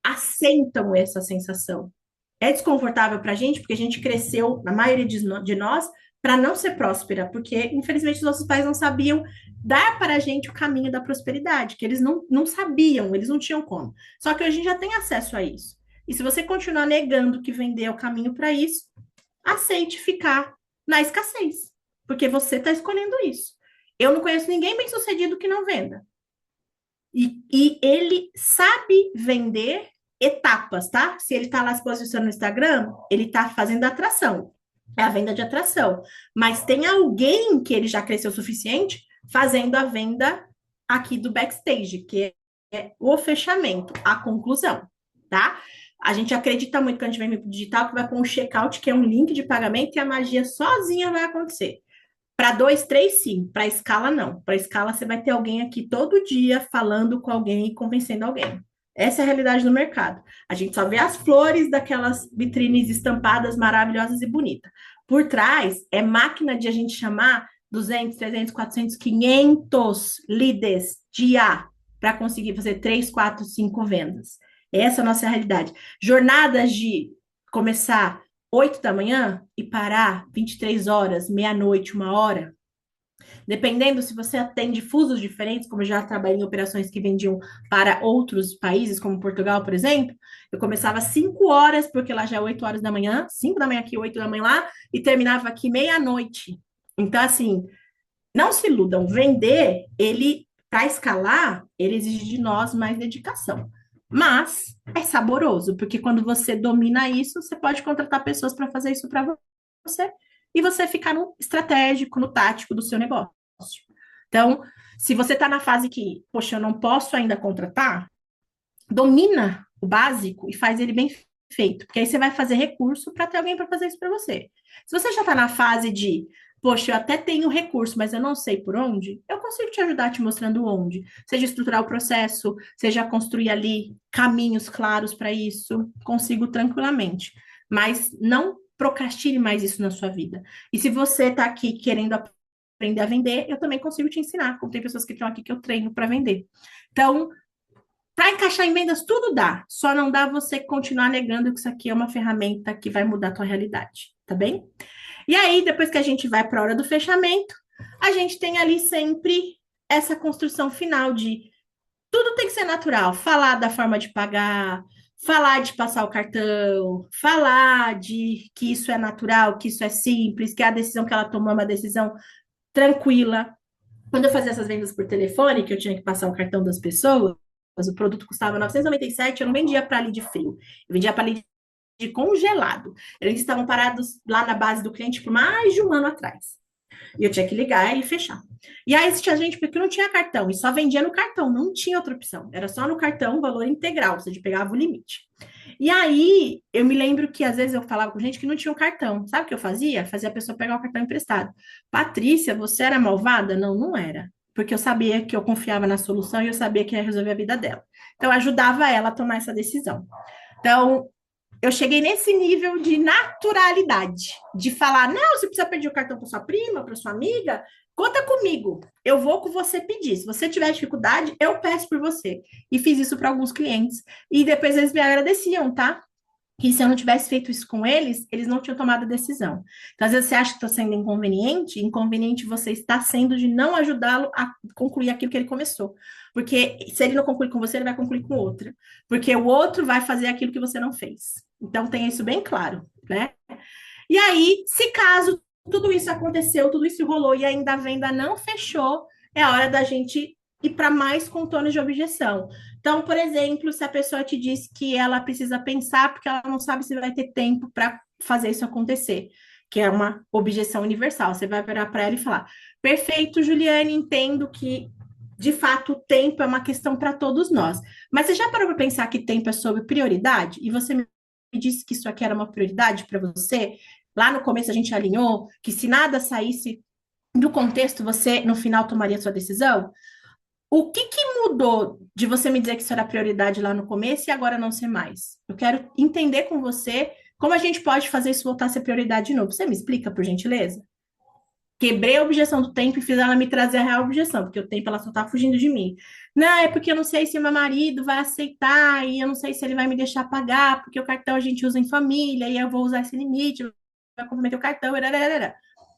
assentam essa sensação. É desconfortável para a gente, porque a gente cresceu, na maioria de nós, para não ser próspera, porque, infelizmente, os nossos pais não sabiam dar para a gente o caminho da prosperidade, que eles não sabiam, eles não tinham como. Só que hoje a gente já tem acesso a isso. E se você continuar negando que vender é o caminho para isso, aceite ficar na escassez, porque você está escolhendo isso. Eu não conheço ninguém bem-sucedido que não venda. E ele sabe vender etapas, tá? Se ele tá lá se posicionando no Instagram, ele tá fazendo atração. É a venda de atração. Mas tem alguém que ele já cresceu o suficiente fazendo a venda aqui do backstage, que é o fechamento, a conclusão, tá? A gente acredita muito quando a gente vem no digital que vai com um checkout, que é um link de pagamento, e a magia sozinha vai acontecer. Para dois, três, sim. Para escala, não. Para escala, você vai ter alguém aqui todo dia falando com alguém e convencendo alguém. Essa é a realidade do mercado. A gente só vê as flores daquelas vitrines estampadas maravilhosas e bonitas. Por trás, é máquina de a gente chamar 200, 300, 400, 500 leads dia para conseguir fazer 3, 4, 5 vendas. Essa é a nossa realidade. Jornadas de começar 8 da manhã e parar 23 horas, meia-noite, 1 hora, dependendo se você atende fusos diferentes, como eu já trabalhei em operações que vendiam para outros países, como Portugal, por exemplo, eu começava 5 horas, porque lá já é 8 horas da manhã, 5 da manhã aqui, 8 da manhã lá, e terminava aqui meia-noite. Então, assim, não se iludam, vender, ele, para escalar, ele exige de nós mais dedicação. Mas é saboroso, porque quando você domina isso, você pode contratar pessoas para fazer isso para você e você ficar no estratégico, no tático do seu negócio. Então, se você está na fase que, poxa, eu não posso ainda contratar, domina o básico e faz ele bem feito, porque aí você vai fazer recurso para ter alguém para fazer isso para você. Se você já está na fase de, poxa, eu até tenho recurso, mas eu não sei por onde, eu consigo te ajudar te mostrando onde. Seja estruturar o processo, seja construir ali caminhos claros para isso, consigo tranquilamente. Mas não procrastine mais isso na sua vida. E se você está aqui querendo aprender a vender, eu também consigo te ensinar, como tem pessoas que estão aqui que eu treino para vender. Então, para encaixar em vendas, tudo dá. Só não dá você continuar negando que isso aqui é uma ferramenta que vai mudar a tua realidade, tá bem? E aí, depois que a gente vai para a hora do fechamento, a gente tem ali sempre essa construção final de tudo tem que ser natural. Falar da forma de pagar, falar de passar o cartão, falar de que isso é natural, que isso é simples, que a decisão que ela tomou é uma decisão tranquila. Quando eu fazia essas vendas por telefone, que eu tinha que passar o cartão das pessoas, o produto custava 997, eu não vendia para ali de frio, eu vendia para ali de congelado. Eles estavam parados lá na base do cliente por mais de 1 ano atrás. E eu tinha que ligar e fechar. E aí existia gente porque não tinha cartão e só vendia no cartão, não tinha outra opção. Era só no cartão, valor integral, ou seja, pegava o limite. E aí, eu me lembro que às vezes eu falava com gente que não tinha o cartão. Sabe o que eu fazia? Fazia a pessoa pegar o cartão emprestado. Patrícia, você era malvada? Não, não era. Porque eu sabia que eu confiava na solução e eu sabia que ia resolver a vida dela. Então, eu ajudava ela a tomar essa decisão. Então, eu cheguei nesse nível de naturalidade, de falar, não, você precisa pedir o cartão para sua prima, para sua amiga, conta comigo, eu vou com você pedir. Se você tiver dificuldade, eu peço por você. E fiz isso para alguns clientes. E depois eles me agradeciam, tá? Que se eu não tivesse feito isso com eles, eles não tinham tomado a decisão. Então, às vezes você acha que está sendo inconveniente, inconveniente você está sendo de não ajudá-lo a concluir aquilo que ele começou. Porque se ele não concluir com você, ele vai concluir com outra. Porque o outro vai fazer aquilo que você não fez. Então, tenha isso bem claro, né? E aí, se caso tudo isso aconteceu, tudo isso rolou e ainda a venda não fechou, é a hora da gente ir para mais contornos de objeção. Então, por exemplo, se a pessoa te diz que ela precisa pensar porque ela não sabe se vai ter tempo para fazer isso acontecer, que é uma objeção universal. Você vai virar para ela e falar: perfeito, Juliane, entendo que de fato o tempo é uma questão para todos nós. Mas você já parou para pensar que tempo é sobre prioridade? E você me disse que isso aqui era uma prioridade para você? Lá no começo a gente alinhou que se nada saísse do contexto, você no final tomaria sua decisão? O que que mudou de você me dizer que isso era prioridade lá no começo e agora não ser mais? Eu quero entender com você Como a gente pode fazer isso voltar a ser prioridade de novo? Você me explica, por gentileza? Quebrei a objeção do tempo e fiz ela me trazer a real objeção, porque o tempo ela só tá fugindo de mim. Não, é porque eu não sei se o meu marido vai aceitar, e eu não sei se ele vai me deixar pagar, porque o cartão a gente usa em família, e eu vou usar esse limite, vai comprometer o cartão. Rararara.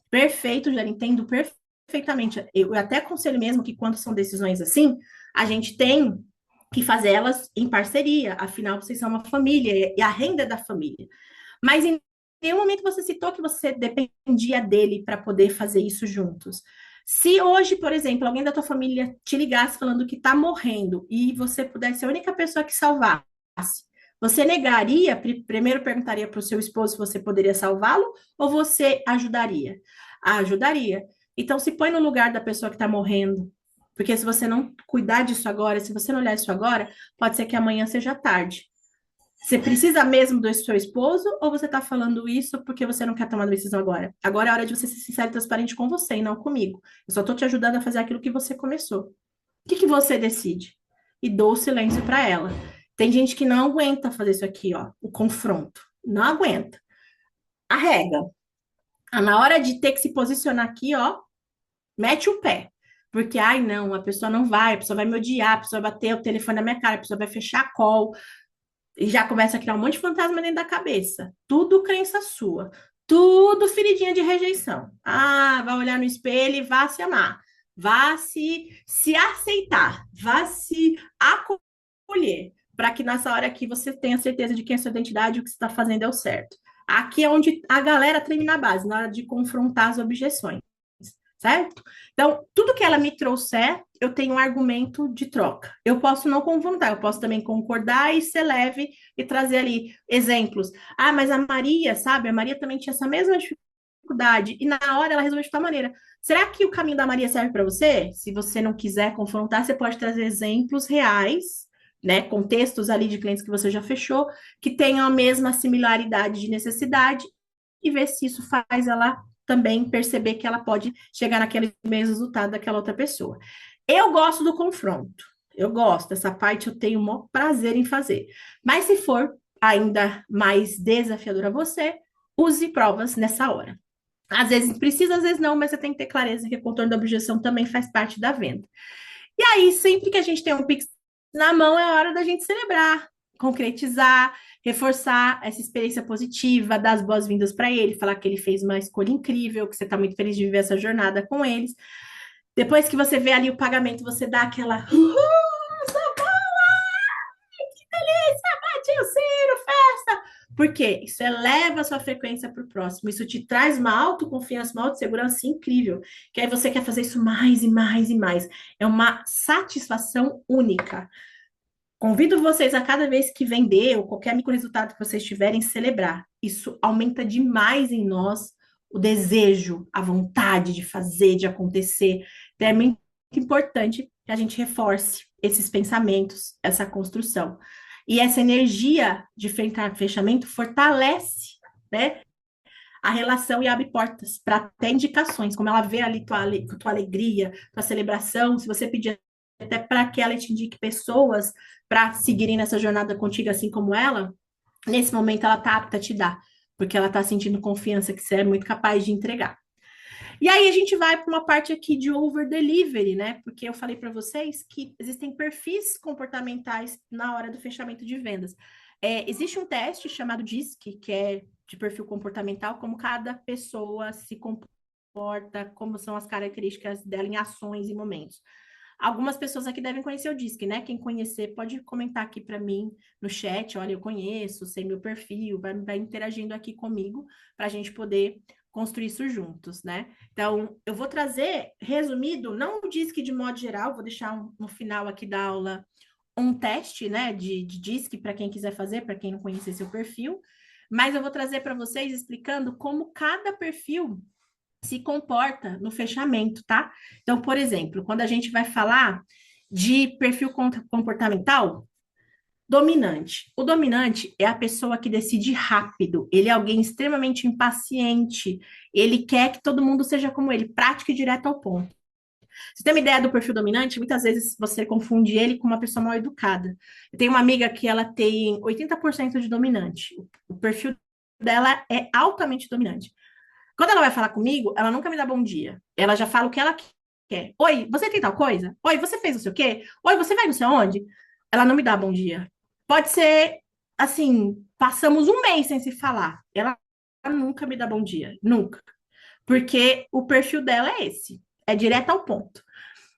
Perfeito, já entendo perfeitamente. Eu até aconselho mesmo que quando são decisões assim, a gente tem que fazer elas em parceria, afinal, vocês são uma família, e a renda é da família. Mas em nenhum momento você citou que você dependia dele para poder fazer isso juntos. Se hoje, por exemplo, alguém da tua família te ligasse falando que está morrendo e você pudesse ser a única pessoa que salvasse, você negaria? Primeiro perguntaria para o seu esposo se você poderia salvá-lo ou você ajudaria? Ah, ajudaria. Então se põe no lugar da pessoa que está morrendo. Porque se você não cuidar disso agora, se você não olhar isso agora, pode ser que amanhã seja tarde. Você precisa mesmo do seu esposo ou você está falando isso porque você não quer tomar uma decisão agora? Agora é hora de você ser sincero e transparente com você e não comigo. Eu só estou te ajudando a fazer aquilo que você começou. O que que você decide? E dou o silêncio para ela. Tem gente que não aguenta fazer isso aqui, ó, o confronto. Não aguenta. Arrega. Ah, na hora de ter que se posicionar aqui, ó, mete o pé. Porque, ai, não, a pessoa não vai, a pessoa vai me odiar, a pessoa vai bater o telefone na minha cara, a pessoa vai fechar a call, e já começa a criar um monte de fantasma dentro da cabeça. Tudo crença sua. Tudo feridinha de rejeição. Ah, vai olhar no espelho e vá se amar. Vá se aceitar. Vá se acolher. Para que nessa hora aqui você tenha certeza de que a sua identidade e o que você está fazendo é o certo. Aqui é onde a galera treme na base, na hora de confrontar as objeções, certo? Então, tudo que ela me trouxer, eu tenho um argumento de troca. Eu posso não confrontar, eu posso também concordar e ser leve e trazer ali exemplos. Ah, mas a Maria, sabe? A Maria também tinha essa mesma dificuldade e na hora ela resolveu de tal maneira. Será que o caminho da Maria serve para você? Se você não quiser confrontar, você pode trazer exemplos reais, né? Contextos ali de clientes que você já fechou, que tenham a mesma similaridade de necessidade e ver se isso faz ela também perceber que ela pode chegar naquele mesmo resultado daquela outra pessoa. Eu gosto do confronto. Eu gosto, essa parte eu tenho o maior prazer em fazer. Mas se for ainda mais desafiador a você, use provas nessa hora. Às vezes precisa, às vezes não, mas você tem que ter clareza que o contorno da objeção também faz parte da venda. E aí, sempre que a gente tem um Pix na mão, é hora da gente celebrar, concretizar, reforçar essa experiência positiva, dar as boas-vindas para ele, falar que ele fez uma escolha incrível, que você está muito feliz de viver essa jornada com eles. Depois que você vê ali o pagamento, você dá aquela. Bate o sino, festa! Porque isso eleva a sua frequência para o próximo. Isso te traz uma autoconfiança, uma autossegurança incrível. Que aí você quer fazer isso mais e mais e mais. É uma satisfação única. Convido vocês a cada vez que vender ou qualquer micro resultado que vocês tiverem, celebrar. Isso aumenta demais em nós o desejo, a vontade de fazer, de acontecer. Então, é muito importante que a gente reforce esses pensamentos, essa construção. E essa energia de fechamento fortalece, né, a relação e abre portas para até indicações, como ela vê ali tua alegria, tua celebração, se você pedir até para que ela te indique pessoas para seguirem nessa jornada contigo, assim como ela, nesse momento ela tá apta a te dar, porque ela tá sentindo confiança que você é muito capaz de entregar. E aí a gente vai para uma parte aqui de over delivery, né? Porque eu falei para vocês que existem perfis comportamentais na hora do fechamento de vendas. Existe um teste chamado DISC, que é de perfil comportamental, como cada pessoa se comporta, como são as características dela em ações e momentos. Algumas pessoas aqui devem conhecer o DISC, né? Quem conhecer pode comentar aqui para mim no chat. Olha, eu conheço, sei meu perfil, vai interagindo aqui comigo para a gente poder construir isso juntos, né? Então, eu vou trazer, resumido, não o DISC de modo geral, vou deixar no final aqui da aula um teste, né, de DISC para quem quiser fazer, para quem não conhecer seu perfil, mas eu vou trazer para vocês explicando como cada perfil se comporta no fechamento, tá? Então, por exemplo, quando a gente vai falar de perfil comportamental, dominante. O dominante é a pessoa que decide rápido. Ele é alguém extremamente impaciente. Ele quer que todo mundo seja como ele, prático e direto ao ponto. Você tem uma ideia do perfil dominante? Muitas vezes você confunde ele com uma pessoa mal educada. Eu tenho uma amiga que ela tem 80% de dominante. O perfil dela é altamente dominante. Quando ela vai falar comigo, ela nunca me dá bom dia. Ela já fala o que ela quer. Oi, você tem tal coisa? Oi, você fez não sei o quê? Oi, você vai não sei onde? Ela não me dá bom dia. Pode ser, assim, passamos um mês sem se falar. Ela nunca me dá bom dia. Nunca. Porque o perfil dela é esse. É direto ao ponto.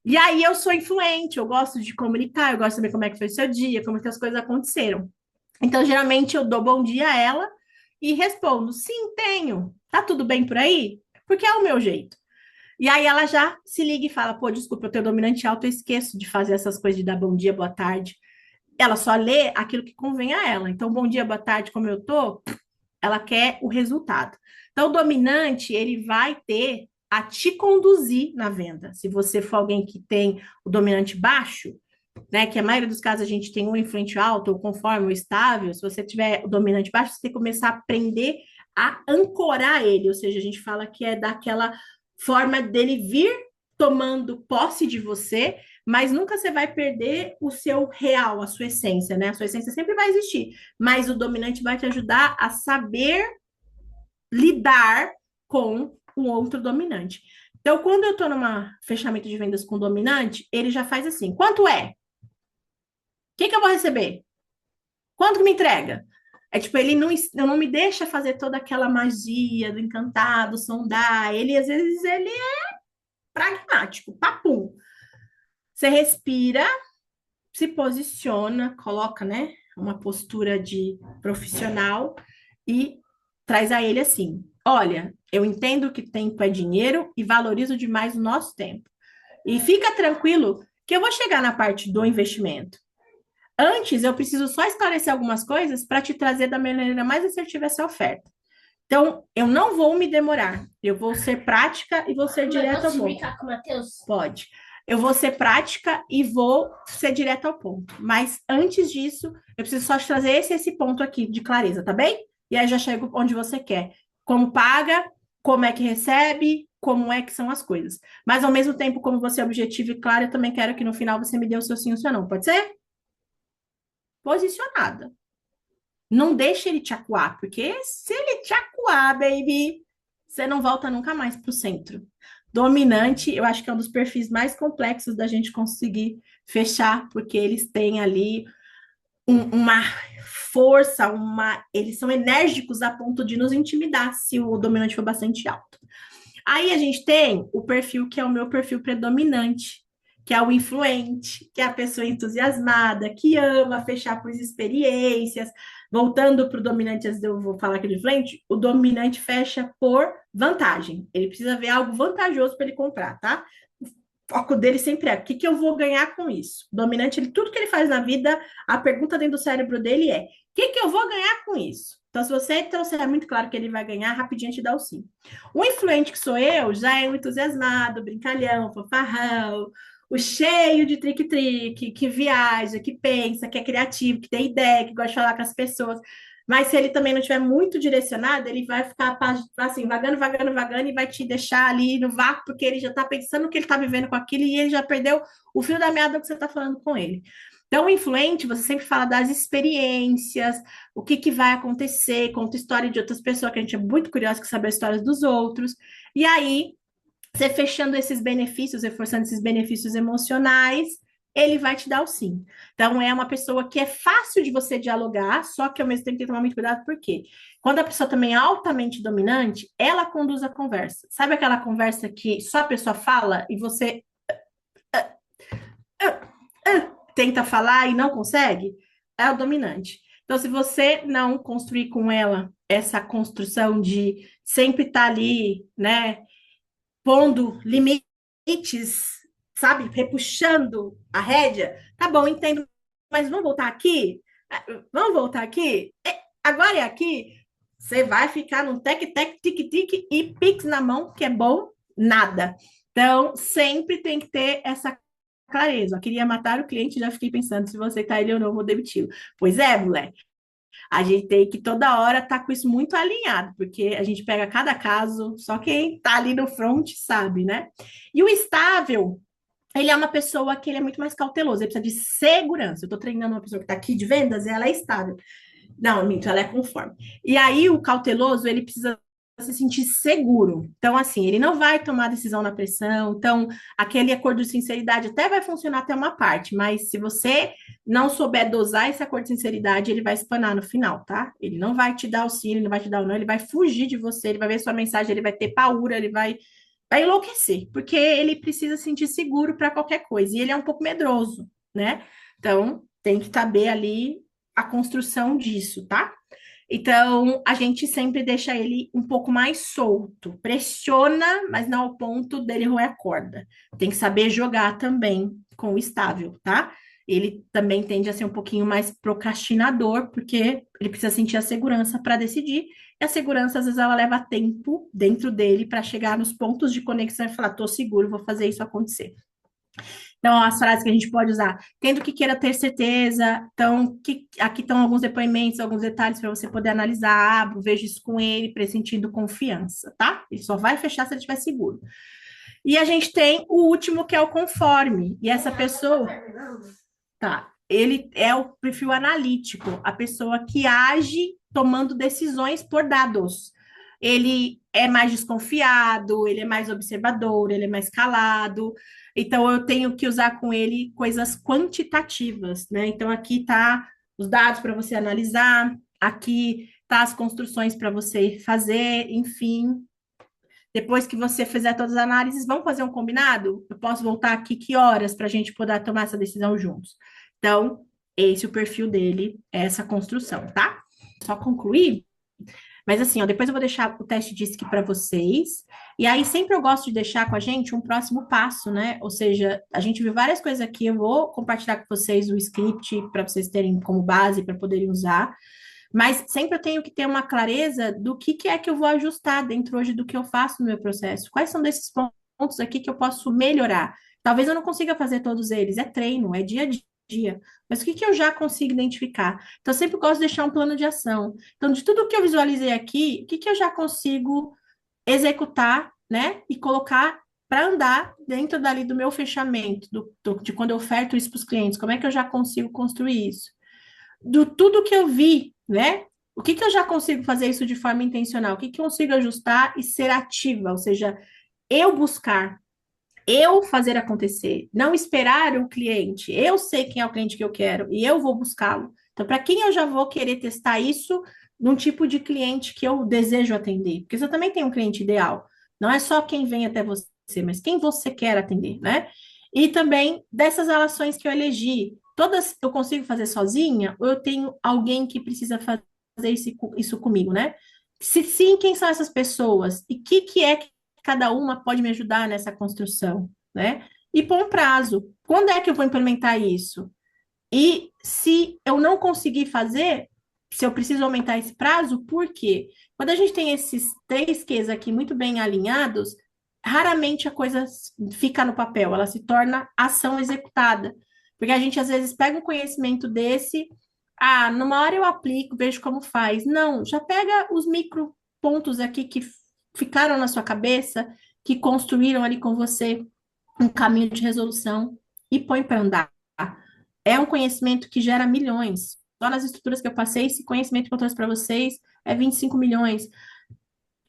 E aí eu sou influente, eu gosto de comunicar, eu gosto de saber como é que foi o seu dia, como é que as coisas aconteceram. Então, geralmente, eu dou bom dia a ela e respondo: sim, tenho. Tá tudo bem por aí? Porque é o meu jeito. E aí ela já se liga e fala: pô, desculpa, eu tenho dominante alto, eu esqueço de fazer essas coisas de dar bom dia, boa tarde. Ela só lê aquilo que convém a ela. Então, bom dia, boa tarde, como eu tô, ela quer o resultado. Então, o dominante, ele vai ter a te conduzir na venda. Se você for alguém que tem o dominante baixo, né, que a maioria dos casos a gente tem um influente alto, ou conforme, ou estável, se você tiver o dominante baixo, você tem que começar a aprender a ancorar ele, ou seja, a gente fala que é daquela forma dele vir tomando posse de você, mas nunca você vai perder o seu real, a sua essência, né? A sua essência sempre vai existir, mas o dominante vai te ajudar a saber lidar com um outro dominante. Então, quando eu estou numa fechamento de vendas com dominante, ele já faz assim: quanto é? O que eu vou receber? Quanto que me entrega? É tipo, ele não me deixa fazer toda aquela magia do encantado, sondar. Ele, às vezes, ele é pragmático, papum. Você respira, se posiciona, coloca, né, uma postura de profissional e traz a ele assim: olha, eu entendo que tempo é dinheiro e valorizo demais o nosso tempo. E fica tranquilo que eu vou chegar na parte do investimento. Antes, eu preciso só esclarecer algumas coisas para te trazer da maneira mais assertiva essa oferta. Então, eu não vou me demorar. Eu vou ser prática e vou ser direta ao ponto. Posso brincar com o Matheus? Pode. Eu vou ser prática e vou ser direta ao ponto. Mas antes disso, eu preciso só te trazer esse ponto aqui de clareza, tá bem? E aí já chego onde você quer. Como paga, como é que recebe, como é que são as coisas. Mas ao mesmo tempo, como você é objetivo e claro, eu também quero que no final você me dê o seu sim ou seu não. Pode ser? Posicionada. Não deixe ele te acuar, porque se ele te acuar, baby, você não volta nunca mais para o centro. Dominante, eu acho que é um dos perfis mais complexos da gente conseguir fechar, porque eles têm ali uma força, eles são enérgicos a ponto de nos intimidar se o dominante for bastante alto. Aí a gente tem o perfil que é o meu perfil predominante, que é o influente, que é a pessoa entusiasmada, que ama fechar por experiências. Voltando para o dominante, antes de eu vou falar aquele influente, o dominante fecha por vantagem. Ele precisa ver algo vantajoso para ele comprar, tá? O foco dele sempre é: o que que eu vou ganhar com isso? O dominante, tudo que ele faz na vida, a pergunta dentro do cérebro dele é: o que que eu vou ganhar com isso? Então, se você trouxer muito claro que ele vai ganhar, rapidinho te dá o sim. O influente que sou eu já é um entusiasmado, brincalhão, fofarrão, o cheio de trique-trique, que viaja, que pensa, que é criativo, que tem ideia, que gosta de falar com as pessoas. Mas se ele também não estiver muito direcionado, ele vai ficar assim, vagando, vagando, vagando e vai te deixar ali no vácuo, porque ele já está pensando que ele está vivendo com aquilo e ele já perdeu o fio da meada que você está falando com ele. Então, o influente, você sempre fala das experiências, o que, que vai acontecer, conta história de outras pessoas, que a gente é muito curioso com saber as histórias dos outros. E aí, você fechando esses benefícios, reforçando esses benefícios emocionais, ele vai te dar o sim. Então, é uma pessoa que é fácil de você dialogar, só que ao mesmo tempo tem que tomar muito cuidado, porque quando a pessoa também é altamente dominante, ela conduz a conversa. Sabe aquela conversa que só a pessoa fala e você tenta falar e não consegue? É o dominante. Então, se você não construir com ela essa construção de sempre estar ali, né, pondo limites, sabe? Repuxando a rédea. Tá bom, entendo, mas vamos voltar aqui? Vamos voltar aqui? Agora é aqui? Você vai ficar num tec-tec, tic-tic e pix na mão, que é bom, nada. Então, sempre tem que ter essa clareza. Eu queria matar o cliente, já fiquei pensando se você tá ele ou não, vou demiti-lo. Pois é, moleque. A gente tem que toda hora estar com isso muito alinhado, porque a gente pega cada caso, só quem está ali no front sabe, né? E o estável, ele é uma pessoa que ele é muito mais cauteloso, ele precisa de segurança. Eu estou treinando uma pessoa que está aqui de vendas e ela é estável. Não, minto, ela é conforme. E aí o cauteloso, ele precisa se sentir seguro. Então, assim, ele não vai tomar decisão na pressão. Então, aquele acordo de sinceridade até vai funcionar até uma parte, mas se você não souber dosar esse acordo de sinceridade, ele vai espanar no final, tá? Ele não vai te dar o sim, ele não vai te dar o não, ele vai fugir de você, ele vai ver sua mensagem, ele vai ter paura, vai enlouquecer, porque ele precisa se sentir seguro para qualquer coisa. E ele é um pouco medroso, né? Então, tem que saber ali a construção disso, tá? Então, a gente sempre deixa ele um pouco mais solto. Pressiona, mas não ao ponto dele roer a corda. Tem que saber jogar também com o estável, tá? Ele também tende a ser um pouquinho mais procrastinador, porque ele precisa sentir a segurança para decidir. E a segurança, às vezes, ela leva tempo dentro dele para chegar nos pontos de conexão e falar: tô seguro, vou fazer isso acontecer. Então, as frases que a gente pode usar, tendo que queira ter certeza. Então, aqui estão alguns depoimentos, alguns detalhes para você poder analisar. Abro, vejo isso com ele, pressentindo confiança, tá? Ele só vai fechar se ele estiver seguro. E a gente tem o último, que é o conforme. E essa pessoa, tá? Ele é o perfil analítico, a pessoa que age tomando decisões por dados. Ele é mais desconfiado, ele é mais observador, ele é mais calado. Então, eu tenho que usar com ele coisas quantitativas, né? Então, aqui tá os dados para você analisar, aqui tá as construções para você fazer, enfim. Depois que você fizer todas as análises, vamos fazer um combinado? Eu posso voltar aqui que horas para a gente poder tomar essa decisão juntos? Então, esse é o perfil dele, é essa construção, tá? Só concluir. Mas assim, ó, depois eu vou deixar o teste DISC para vocês. E aí, sempre eu gosto de deixar com a gente um próximo passo, né? Ou seja, a gente viu várias coisas aqui, eu vou compartilhar com vocês o script para vocês terem como base, para poderem usar. Mas sempre eu tenho que ter uma clareza do que é que eu vou ajustar dentro hoje do que eu faço no meu processo. Quais são desses pontos aqui que eu posso melhorar? Talvez eu não consiga fazer todos eles, é treino, é dia a dia. Mas o que eu já consigo identificar? Então, eu sempre gosto de deixar um plano de ação. Então, de tudo que eu visualizei aqui, o que eu já consigo executar, né? E colocar para andar dentro dali do meu fechamento, de quando eu oferto isso para os clientes, como é que eu já consigo construir isso? Do tudo que eu vi, né? O que eu já consigo fazer isso de forma intencional? O que eu consigo ajustar e ser ativa? Ou seja, eu buscar, eu fazer acontecer, não esperar o cliente. Eu sei quem é o cliente que eu quero e eu vou buscá-lo. Então, para quem eu já vou querer testar isso num tipo de cliente que eu desejo atender? Porque você também tem um cliente ideal. Não é só quem vem até você, mas quem você quer atender, né? E também dessas relações que eu elegi, todas eu consigo fazer sozinha ou eu tenho alguém que precisa fazer isso comigo, né? Se sim, quem são essas pessoas? E que é que cada uma pode me ajudar nessa construção, né? E pôr um prazo. Quando é que eu vou implementar isso? E se eu não conseguir fazer, se eu preciso aumentar esse prazo, por quê? Quando a gente tem esses três Qs aqui muito bem alinhados, raramente a coisa fica no papel, ela se torna ação executada. Porque a gente às vezes pega um conhecimento desse, numa hora eu aplico, vejo como faz. Não, já pega os micro pontos aqui que ficaram na sua cabeça, que construíram ali com você um caminho de resolução e põe para andar. É um conhecimento que gera milhões. Só nas estruturas que eu passei, esse conhecimento que eu trouxe para vocês é 25 milhões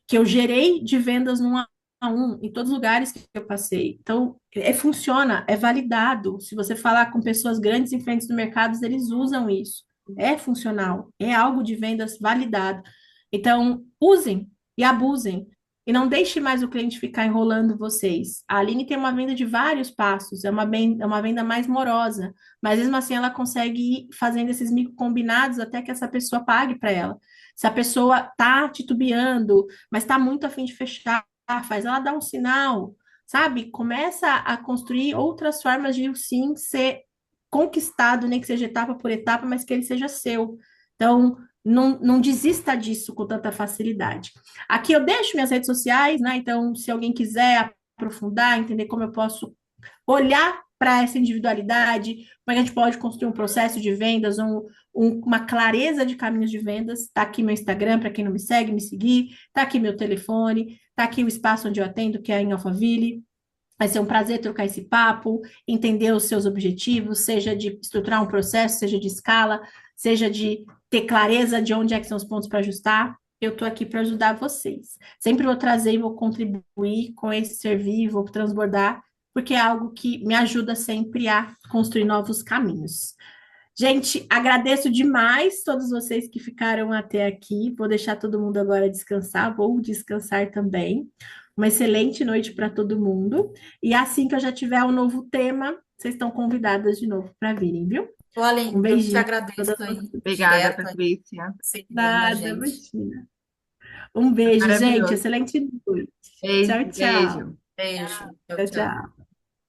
que eu gerei de vendas num a um, em todos os lugares que eu passei. Então, funciona, é validado. Se você falar com pessoas grandes em frentes do mercado, eles usam isso. É funcional, é algo de vendas validado. Então, usem e abusem. E não deixe mais o cliente ficar enrolando vocês. A Aline tem uma venda de vários passos, é uma venda mais morosa, mas mesmo assim ela consegue ir fazendo esses micro combinados até que essa pessoa pague para ela. Se a pessoa tá titubeando, mas está muito a fim de fechar, faz ela dar um sinal, sabe? Começa a construir outras formas de o sim ser conquistado, nem que seja etapa por etapa, mas que ele seja seu. Então, não desista disso com tanta facilidade. Aqui eu deixo minhas redes sociais, né? Então, se alguém quiser aprofundar, entender como eu posso olhar para essa individualidade, como é que a gente pode construir um processo de vendas, uma clareza de caminhos de vendas. Está aqui meu Instagram, para quem não me segue, me seguir. Está aqui meu telefone. Está aqui o espaço onde eu atendo, que é em Alphaville. Vai ser um prazer trocar esse papo, entender os seus objetivos, seja de estruturar um processo, seja de escala, seja de ter clareza de onde é que são os pontos para ajustar, eu estou aqui para ajudar vocês. Sempre vou trazer e vou contribuir com esse servir, vou transbordar, porque é algo que me ajuda sempre a construir novos caminhos. Gente, agradeço demais todos vocês que ficaram até aqui. Vou deixar todo mundo agora descansar, vou descansar também. Uma excelente noite para todo mundo. E assim que eu já tiver um novo tema, vocês estão convidadas de novo para virem, viu? Ô, Um Aline, eu que beijinho para agradeço todas aí, vocês. Obrigada, direto, aí, Patrícia. servindo a Nada, gente. imagina. Um beijo, gente. Maravilhoso. Excelente noite. Beijo, Tchau, tchau. beijo. Beijo. Tchau, Tchau, tchau. tchau.